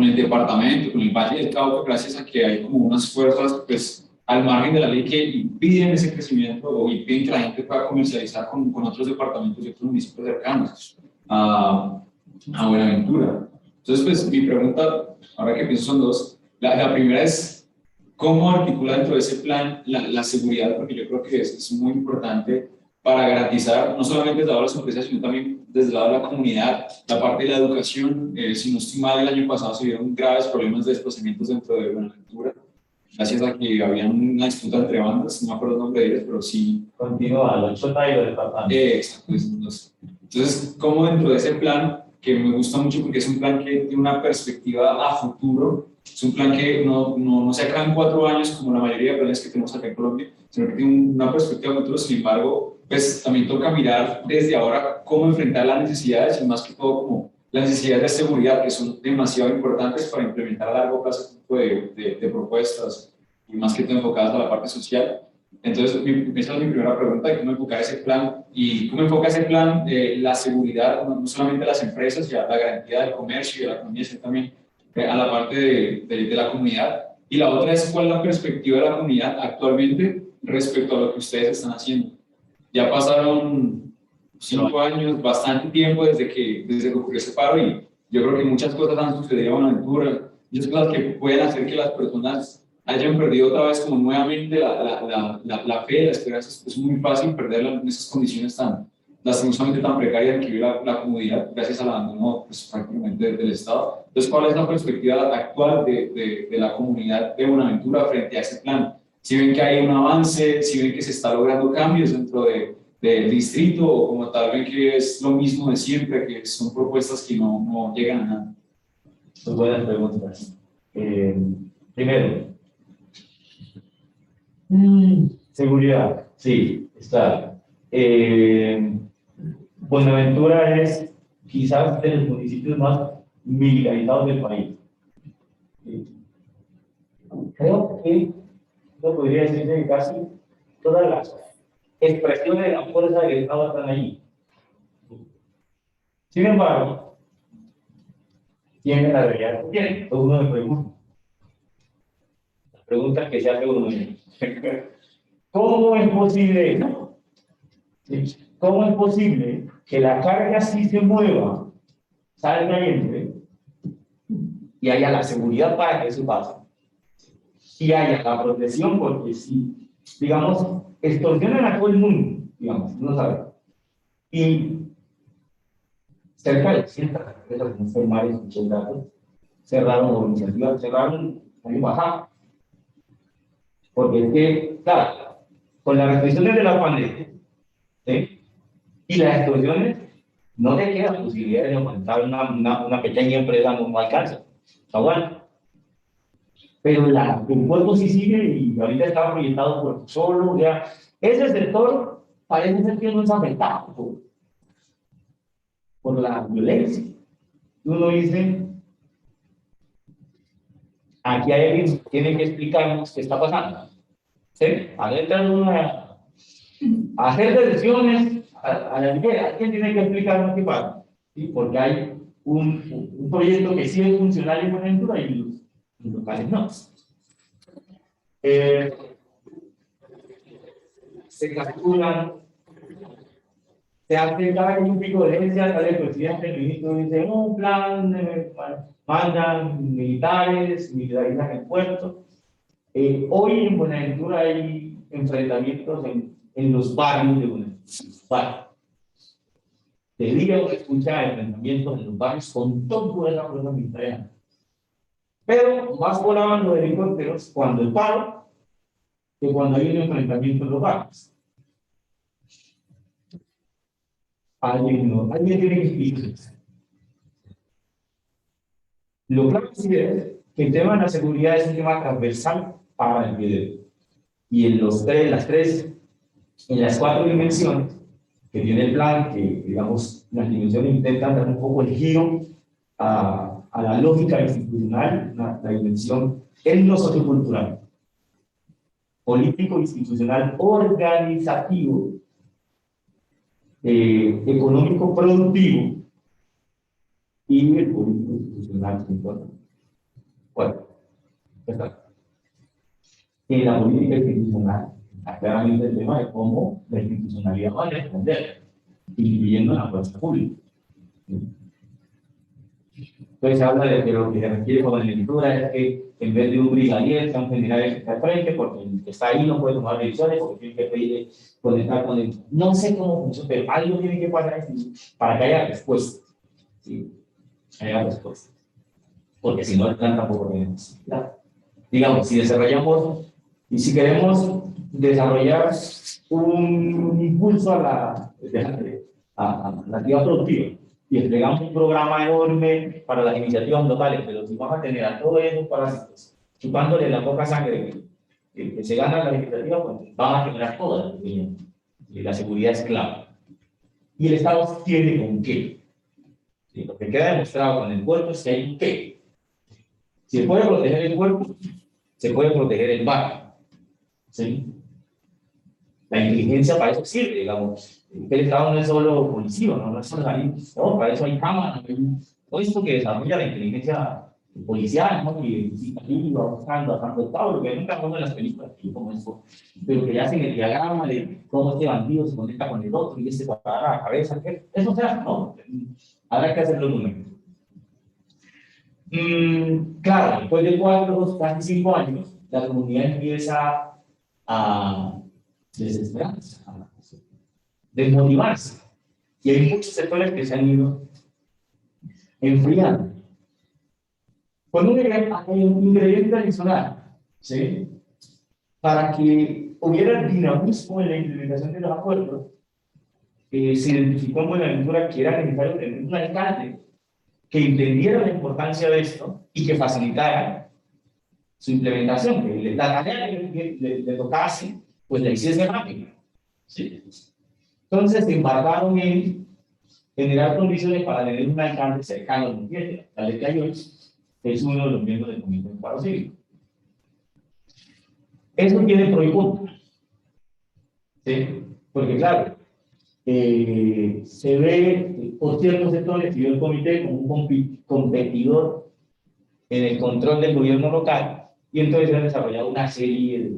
el departamento, con el Valle del Cauca, gracias a que hay como unas fuerzas pues al margen de la ley que impiden ese crecimiento o impiden que la gente pueda comercializar con otros departamentos y otros municipios cercanos a Buenaventura. Entonces, pues mi pregunta, ahora que pienso, son dos. La primera es, ¿cómo articula dentro de ese plan la seguridad? Porque yo creo que es muy importante para garantizar, no solamente desde el lado de las empresas, sino también desde el lado de la comunidad, la parte de la educación. Si no estoy mal, el año pasado se vieron graves problemas de desplazamientos dentro de Buenaventura, gracias a que había una disputa entre bandas, no me acuerdo el nombre de ellas, pero sí. Continúa, los Chota y los departamentos. Entonces, ¿cómo dentro de ese plan, que me gusta mucho porque es un plan que tiene una perspectiva a futuro, es un plan que no se acaba en 4 años como la mayoría de planes que tenemos acá en Colombia, sino que tiene una perspectiva a futuro? Sin embargo, pues también toca mirar desde ahora cómo enfrentar las necesidades y más que todo como las necesidades de seguridad, que son demasiado importantes para implementar a largo plazo este tipo de propuestas, y más que todo enfocadas a la parte social. Entonces, esa es mi primera pregunta, ¿cómo enfocar ese plan? Y cómo enfoca ese plan la seguridad, no solamente de las empresas, ya la garantía del comercio y de la economía, sino también a la parte de la comunidad. Y la otra es, ¿cuál es la perspectiva de la comunidad actualmente respecto a lo que ustedes están haciendo? Ya pasaron 5 años, bastante tiempo desde que ocurrió ese paro, y yo creo que muchas cosas han sucedido en Buenaventura, muchas cosas que pueden hacer que las personas hayan perdido otra vez como nuevamente la fe, la esperanza. Es muy fácil perderla en esas condiciones tan lastimosamente tan precarias que vive la comunidad gracias al abandono pues, prácticamente del Estado. Entonces, ¿cuál es la perspectiva actual de la comunidad de Buenaventura frente a ese plan? Si ven que hay un avance, si ven que se está logrando cambios dentro del distrito, o como tal ven que es lo mismo de siempre, que son propuestas que no llegan a nada. Son buenas preguntas. Primero, seguridad, sí, está. Buenaventura es quizás de los municipios más militarizados del país. Creo que no podría decir que casi todas las expresiones de la fuerza del Estado están allí. Sin embargo, tiene la realidad que tiene. Uno me pregunta. La pregunta que se hace uno mismo. ¿Cómo es posible eso? ¿Cómo es posible que la carga así se mueva, salga y entre, y haya la seguridad para que eso pase? Y haya la protección, porque si, digamos, extorsionan a todo el mundo, digamos, no sabe. Y cerca de 100 empresas, no sé, mares, muchos datos, cerraron o iniciativas, cerraron el año pasado. Porque es que, claro, con las restricciones de la pandemia, ¿sí? Y las extorsiones, no te queda posibilidad de aumentar una pequeña empresa, no alcanza. Está bueno. Pero el cuerpo sí sigue y ahorita está proyectado por solo, ya. Ese sector parece ser que no es afectado por la violencia. Uno dice, aquí hay alguien que tiene que explicarnos qué está pasando. ¿Sí? A hacer decisiones, alguien tiene que explicarnos qué pasa. ¿Sí? Porque hay un proyecto que sí es funcional en Buenaventura y los locales no. Se capturan, se hace cada vez un pico de herencia, sale el presidente, el ministro dice, un plan, mandan militarizan el puerto. Hoy en Buenaventura hay enfrentamientos en los barrios de Buenaventura. Te digo, escucha enfrentamientos en los barrios con toda la fuerza militar. Pero más volaban los helicópteros cuando el paro que cuando hay un enfrentamiento en los barrios. Alguien tiene que explicarse. Lo claro sí es que el tema de la seguridad es un tema transversal para el video. Y en las 4 dimensiones que tiene el plan, que digamos, las dimensiones intentan dar un poco el giro a la lógica institucional, la dimensión etno-sociocultural, político, institucional, organizativo, económico, productivo, y el político, institucional, bueno, está. En la política institucional, claramente el tema de cómo la institucionalidad va a responder, incluyendo la fuerza pública. Entonces se habla de que lo que se requiere con la lectura es que en vez de un brigadier sea un general que está al frente, porque el que está ahí no puede tomar decisiones, porque tiene que pedir conectar con él. No sé cómo funciona, pero algo tiene que pasar para que haya respuesta. ¿Sí? Haya respuesta. Porque si no, el plan tampoco tiene necesidad. Digamos, si desarrollamos y si queremos desarrollar un impulso a la actividad productiva y entregamos un programa enorme para las iniciativas locales, pero si vamos a tener a todos esos parásitos chupándole la poca sangre que se gana las iniciativas, pues van a generar todas. Y la seguridad es clave. ¿Y el Estado tiene con qué? ¿sí? Lo que queda demostrado con el cuerpo es que hay un qué. Si se puede proteger el cuerpo, se puede proteger el barrio. ¿Sí? La inteligencia para eso sirve, digamos. El Estado no es solo policía, no es solo ahí, no, para eso hay cámaras, todo esto que desarrolla la inteligencia policial, ¿no? Que ahí va buscando a tanto Estado, lo que nunca vemos en las películas, que como eso, pero que hacen el diagrama de cómo este bandido se conecta con el otro y este para dar a la cabeza, eso se hace, no, habrá que hacerlo un momento. Claro, después de 4, casi 5 años, la comunidad empieza a desesperarse, a desmotivarse. Y hay muchos sectores que se han ido enfriando. Con un ingrediente adicional, ¿sí? Para que hubiera dinamismo en la implementación de los acuerdos, se identificó en Buenaventura que era necesario tener un alcalde que entendiera la importancia de esto y que facilitara su implementación, que la tarea que le tocase, pues la hiciese rápido. ¿Sí? Entonces se embarcaron en generar condiciones para tener un alcalde cercano a los clientes. La ley de Ayuso es uno de los miembros del Comité de Paro Cívico. Eso tiene pro y contra. ¿Sí? Porque claro, se ve por ciertos sectores y el comité como un competidor en el control del gobierno local, y entonces se han desarrollado una serie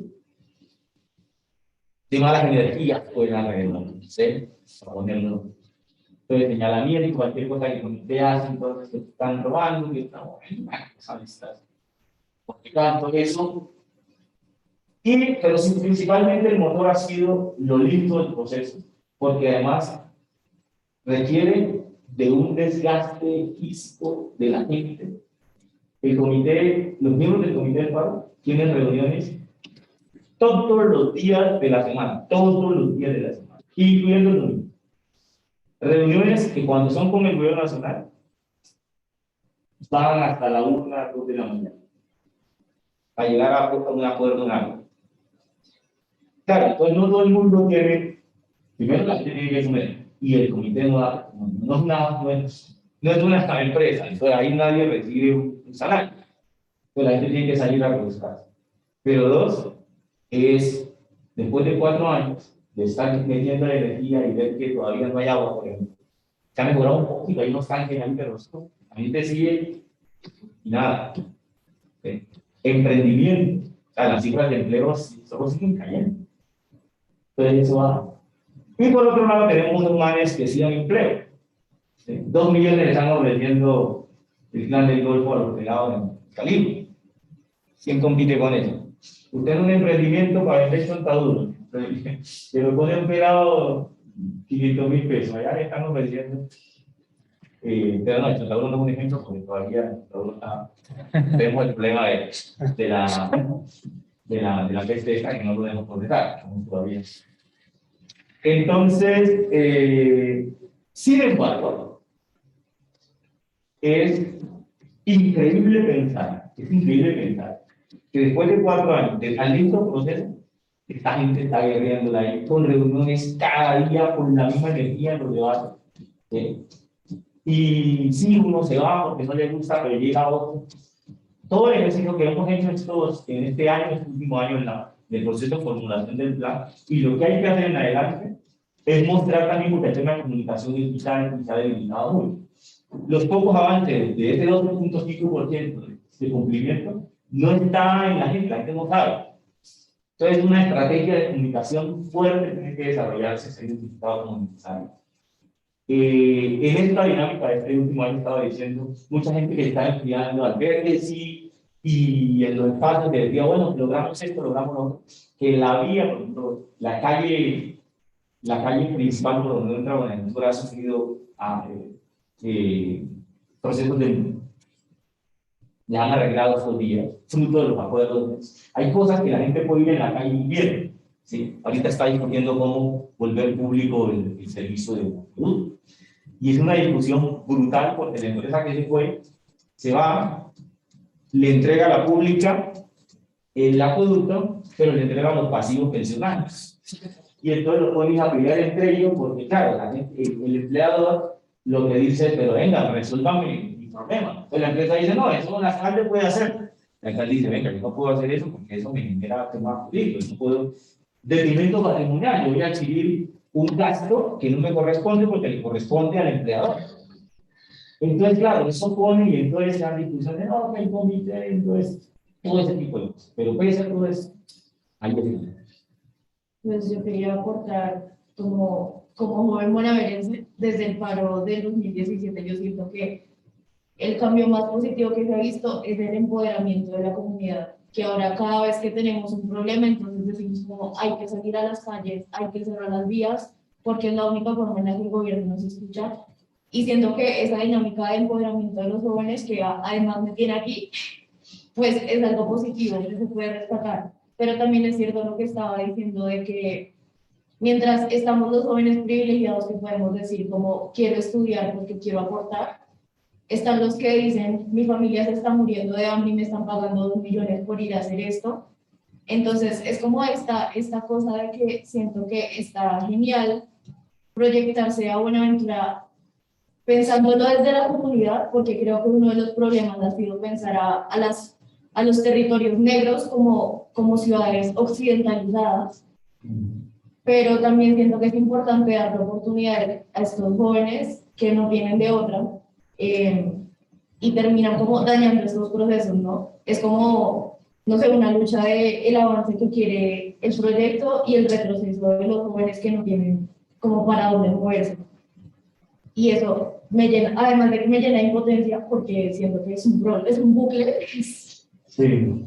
de malas energías por alrededor, ¿sí? Para ponerlo. Entonces, señalamiento, cualquier cosa que el comité hace, entonces que están robando, que están complicando todo eso. Pero sí, principalmente el motor ha sido lo lindo del proceso, porque además requiere de un desgaste físico de la gente. El comité, los miembros del comité del paro tienen reuniones todos los días de la semana, incluyendo el domingo. Reuniones que cuando son con el gobierno nacional van hasta la 1, 2 de la mañana para llegar a un acuerdo en algo. Claro, entonces no todo el mundo tiene, primero la gente tiene que comer, y el comité no es una empresa, entonces ahí nadie recibe un salario, entonces la gente tiene que salir a buscar. Pero 2, es después de 4 años de estar metiendo la energía y ver que todavía no hay agua, por ejemplo, se ha mejorado un poquito, hay unos tanques ahí, pero la gente sigue y nada. Emprendimiento, o sea, las cifras de empleo solo siguen cayendo. Entonces eso va. Y por otro lado tenemos unos manes que sí dan empleo. 2 millones le están ofreciendo el plan del Golfo a los pelados en Cali. ¿Quién compite con eso? Usted es un emprendimiento para vender chontaduro. Se lo pone un pelado 500.000 pesos. Allá le están ofreciendo. Pero no, el chontaduro no es un ejemplo porque todavía tenemos el problema de la peste esta que no podemos procesar todavía. Entonces, sin embargo, es increíble pensar que después de 4 años de tan lindo proceso, esta gente está guerreando ahí con reuniones cada día con la misma energía en los debates. ¿Sí? Y si uno se va porque no le gusta, pero llega otro. Todo el ejercicio que hemos hecho en este año, este último año, del proceso de formulación del plan, y lo que hay que hacer en adelante es mostrar también porque el tema de comunicación se ha debilitado mucho. Los pocos avances de este 2.5% de cumplimiento no está en la gente no sabe. Entonces, una estrategia de comunicación fuerte tiene que desarrollarse, se ha identificado como necesario. En esta dinámica de este último año estaba diciendo, mucha gente que está estudiando al verde, sí, y en los espacios que decía, bueno, logramos esto, logramos lo otro, que la vía, por ejemplo, la calle principal por donde entra Buenaventura ha sufrido procesos ya han arreglado estos días, fruto de los acuerdos. Hay cosas que la gente puede ir en la calle y ver. ¿Sí? Ahorita está discutiendo cómo volver público el servicio de salud. Y es una discusión brutal porque la empresa que se va, le entrega a la pública el acueducto, pero le entrega a los pasivos pensionarios. Y entonces lo ponen a pelear entre ellos porque, claro, el empleador lo que dice, pero venga, resuélvame mi problema. Entonces la empresa dice, no, eso un alcalde puede hacer. El alcalde dice, venga, yo no puedo hacer eso porque eso me genera temas jurídicos, no puedo. Detrimento patrimonial, yo voy a adquirir un gasto que no me corresponde porque le corresponde al empleador. Entonces, claro, eso pone y entonces se dan discusión de no, que el comité, entonces, todo ese tipo de cosas. Pero pese a todo eso, hay que decirlo. Pues yo quería aportar como joven bonaerense, desde el paro del 2017, yo siento que el cambio más positivo que se ha visto es el empoderamiento de la comunidad, que ahora cada vez que tenemos un problema, entonces decimos como hay que salir a las calles, hay que cerrar las vías, porque es la única forma en la que el gobierno nos escucha. Y siento que esa dinámica de empoderamiento de los jóvenes, que además me tiene aquí, pues es algo positivo que se puede rescatar. Pero también es cierto lo que estaba diciendo de que mientras estamos los jóvenes privilegiados que podemos decir como quiero estudiar porque quiero aportar, están los que dicen mi familia se está muriendo de hambre y me están pagando 2 millones por ir a hacer esto. Entonces es como esta cosa de que siento que está genial proyectarse a Buenaventura pensándolo desde la comunidad, porque creo que uno de los problemas ha sido pensar a los territorios negros como ciudades occidentalizadas. Pero también siento que es importante dar la oportunidad a estos jóvenes que no vienen de otra y terminan como dañando estos procesos, ¿no? Es como, no sé, una lucha de el avance que quiere el proyecto y el retroceso de los jóvenes que no tienen como para dónde moverse. Y eso me llena, además de que me llena de impotencia, porque siento que es un bucle. Sí.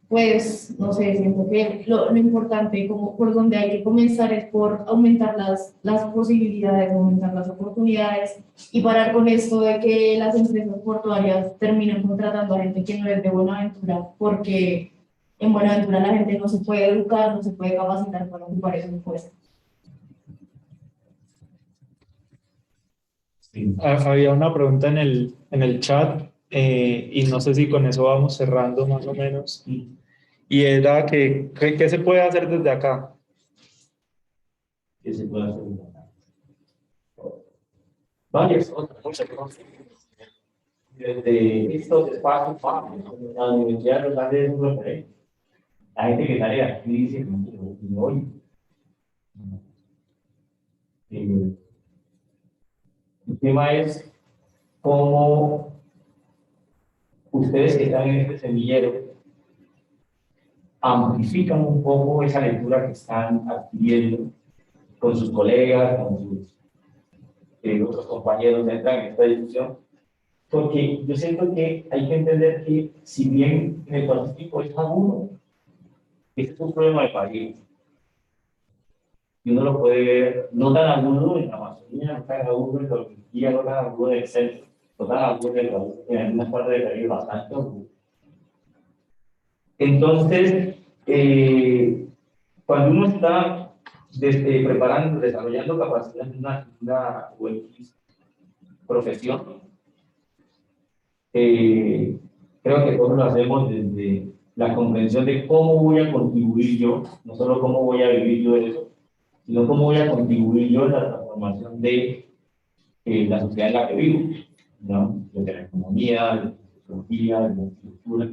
Pues, no sé, siento que lo importante, como por donde hay que comenzar es por aumentar las posibilidades, aumentar las oportunidades y parar con esto de que las empresas portuarias terminan contratando a gente que no es de Buenaventura, porque en Buenaventura la gente no se puede educar, no se puede capacitar para ocupar esos puestos. Sí. Había una pregunta en el chat y no sé si con eso vamos cerrando más o menos. Y era que, ¿qué se puede hacer desde acá? ¿Qué se puede hacer? Varias otras, muchas cosas. Desde estos espacios, la Universidad de los Andes es un referente. La gente que sale de aquí dice, hoy. El tema es cómo ustedes que están en este semillero amplifican un poco esa lectura que están adquiriendo con sus colegas, con sus otros compañeros que entran en esta discusión, porque yo siento que hay que entender que si bien en el Pacífico es agudo, este es un problema de país. Y uno lo puede ver no tan agudo en la Amazonía, no tan agudo en la Turquía, no tan agudo en el centro, no tan agudo en algunas partes del Caribe, bastante agudo. Entonces, cuando uno está preparando, desarrollando capacidades en una profesión, creo que todos lo hacemos desde la comprensión de cómo voy a contribuir yo, no solo cómo voy a vivir yo eso, sino cómo voy a contribuir yo a la transformación de la sociedad en la que vivo, ¿no? Desde la economía, desde la tecnología, desde la estructura,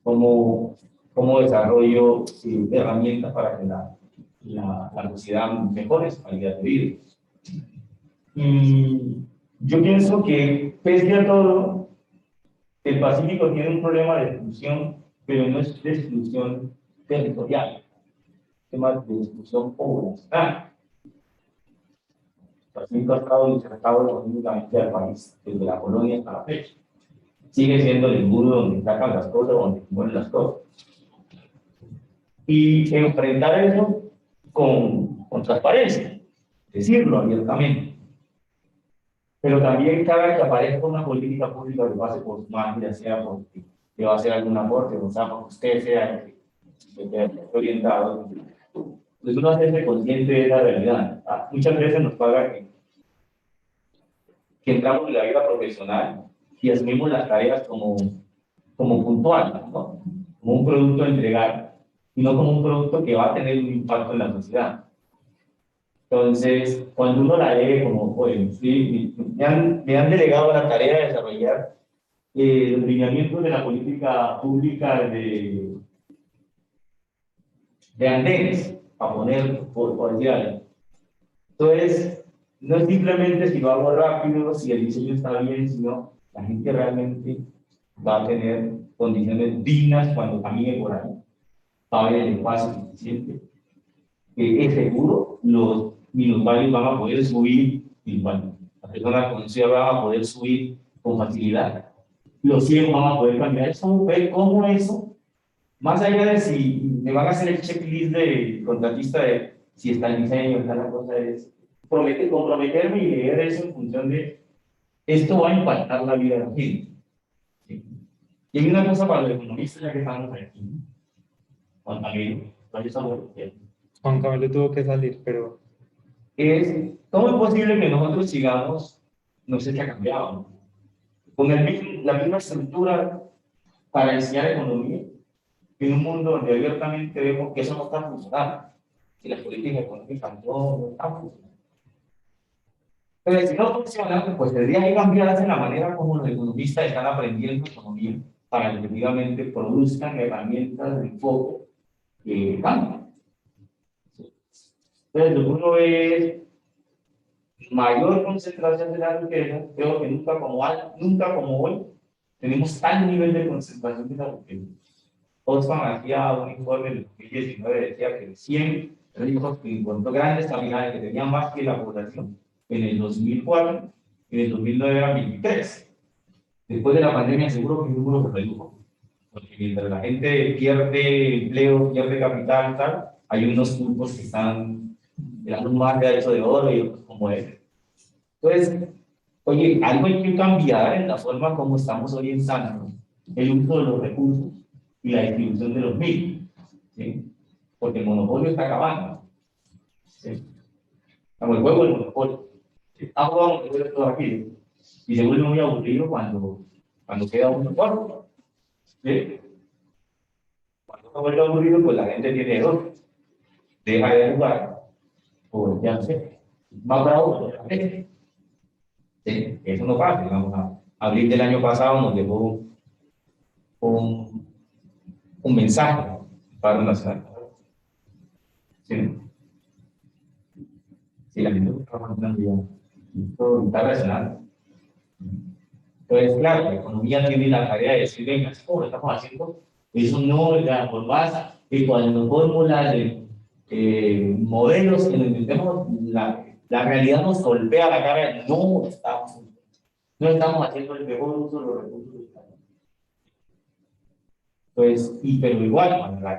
cómo desarrollo herramientas para que la sociedad mejore su calidad de vida. Y yo pienso que, pese a todo, el Pacífico tiene un problema de exclusión, pero no es de exclusión territorial, es tema de exclusión poblacional. El Pacífico ha estado insertado económicamente al país desde la colonia hasta la fecha. Sigue siendo el muro donde sacan las cosas, donde mueren las cosas. Y enfrentar eso con transparencia, decirlo abiertamente. Pero también cada que aparezca una política pública que pase por su mano, ya sea porque que va a hacer algún aporte, o sea, porque usted sea el que esté orientado, pues uno hace consciente de esa realidad. Muchas veces nos paga que entramos en la vida profesional y asumimos las tareas como puntuales, ¿no? Como un producto a entregar y no como un producto que va a tener un impacto en la sociedad. Entonces, cuando uno la lee como, pues, sí, me han delegado la tarea de desarrollar los lineamientos de la política pública de andenes, a poner, por decir algo. Entonces, no es simplemente si lo hago rápido, si el diseño está bien, sino la gente realmente va a tener condiciones dignas cuando camine por ahí, va a haber el espacio suficiente. Es seguro, los minusválidos van a poder subir igual. Las personas con ansiedad van a poder subir con facilidad. Los ciegos van a poder caminar. Eso, ver cómo eso, más allá de si me van a hacer el checklist de contratista de si está el diseño, está la cosa, es comprometerme y leer eso en función de esto va a impactar la vida de la gente. ¿Sí? Y hay una cosa para los economistas, ya que estamos aquí. Juan Camilo, Juan Camilo tuvo que salir, pero es cómo es posible que nosotros sigamos, no sé si ha cambiado, con la misma estructura para enseñar economía, en un mundo donde abiertamente vemos que eso no está funcionando, que las políticas económicas no están funcionando. Pero si no funciona, pues tendría que cambiarse la manera como los economistas están aprendiendo economía para que efectivamente produzcan herramientas de enfoque que cambien. Entonces, lo que uno ve es mayor concentración de la riqueza. Creo que nunca como hoy tenemos tal nivel de concentración de la riqueza. Oxfam hacía un informe en 2019, decía que 100 ricos que encontró grandes capitales que tenían más que la población en el 2004, en el 2009 eran 23. Después de la pandemia seguro que el número se redujo, porque mientras la gente pierde empleo, pierde capital y tal, hay unos grupos que están dando un margen de eso de oro y otros como él. Entonces, oye, algo hay que cambiar en la forma como estamos orientando el uso de los recursos y la distribución de los mismos, ¿sí? Porque el monopolio está acabando. ¿Sí? Como el juego del monopolio. Vamos a ver todo aquí. Y se vuelve muy aburrido cuando queda uno solo. ¿Sí? Cuando se vuelve aburrido, pues la gente tiene dos. Deja de jugar, o ya no sé, va para otro. ¿Sí? Eso no pasa. Vamos a abril del año pasado nos dejó un mensaje para una nacional. ¿Sí? Sí, la gente está trabajando ya. Todo está relacionado. Entonces, claro, la economía tiene la tarea de decir, venga, así como lo estamos haciendo, eso no es la forma que cuando fórmulas de modelos que lo intentemos, la realidad nos golpea la cara, no estamos haciendo el mejor uso de los recursos. Pues, pero igual, cuando la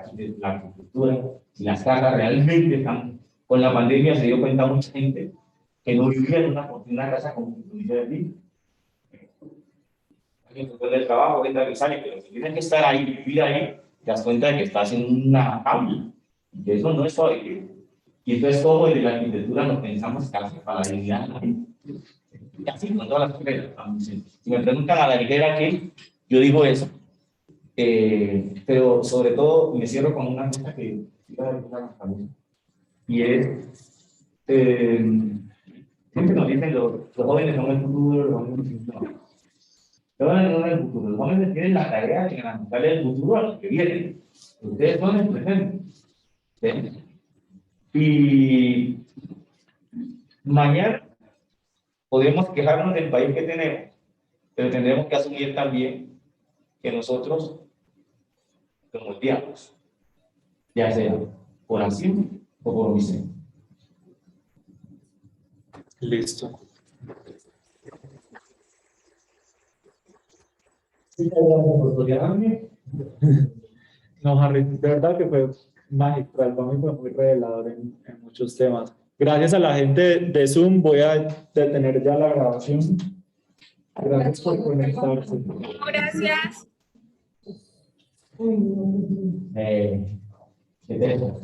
arquitectura y las casas realmente están, con la pandemia se dio cuenta mucha gente que no vivía en una casa con condiciones dignas. Alguien se fue del trabajo, venta que sale, pero si tienes que estar ahí, vivir ahí, te das cuenta de que estás en una jaula. Y eso no es suave. Y entonces, como desde la arquitectura nos pensamos casi para la dignidad de la gente. Y así con todas las carreras. Si me preguntan a la ligera que yo digo eso. Pero sobre todo me cierro con una cosa que y es siempre nos dicen los jóvenes son el futuro, los jóvenes no son el futuro, los jóvenes tienen la tarea de garantizarle el futuro a los que vienen. Ustedes son el presente. ¿Sí? Y mañana podemos quejarnos del país que tenemos, pero tendremos que asumir también que nosotros lo moldeamos, ya sea por acción o por omisión. listo. No, Harry, de verdad que fue magistral, para mí fue muy revelador en muchos temas. Gracias a la gente de Zoom, voy a detener ya la grabación. Gracias por conectarse. Gracias. ¿Qué es eso?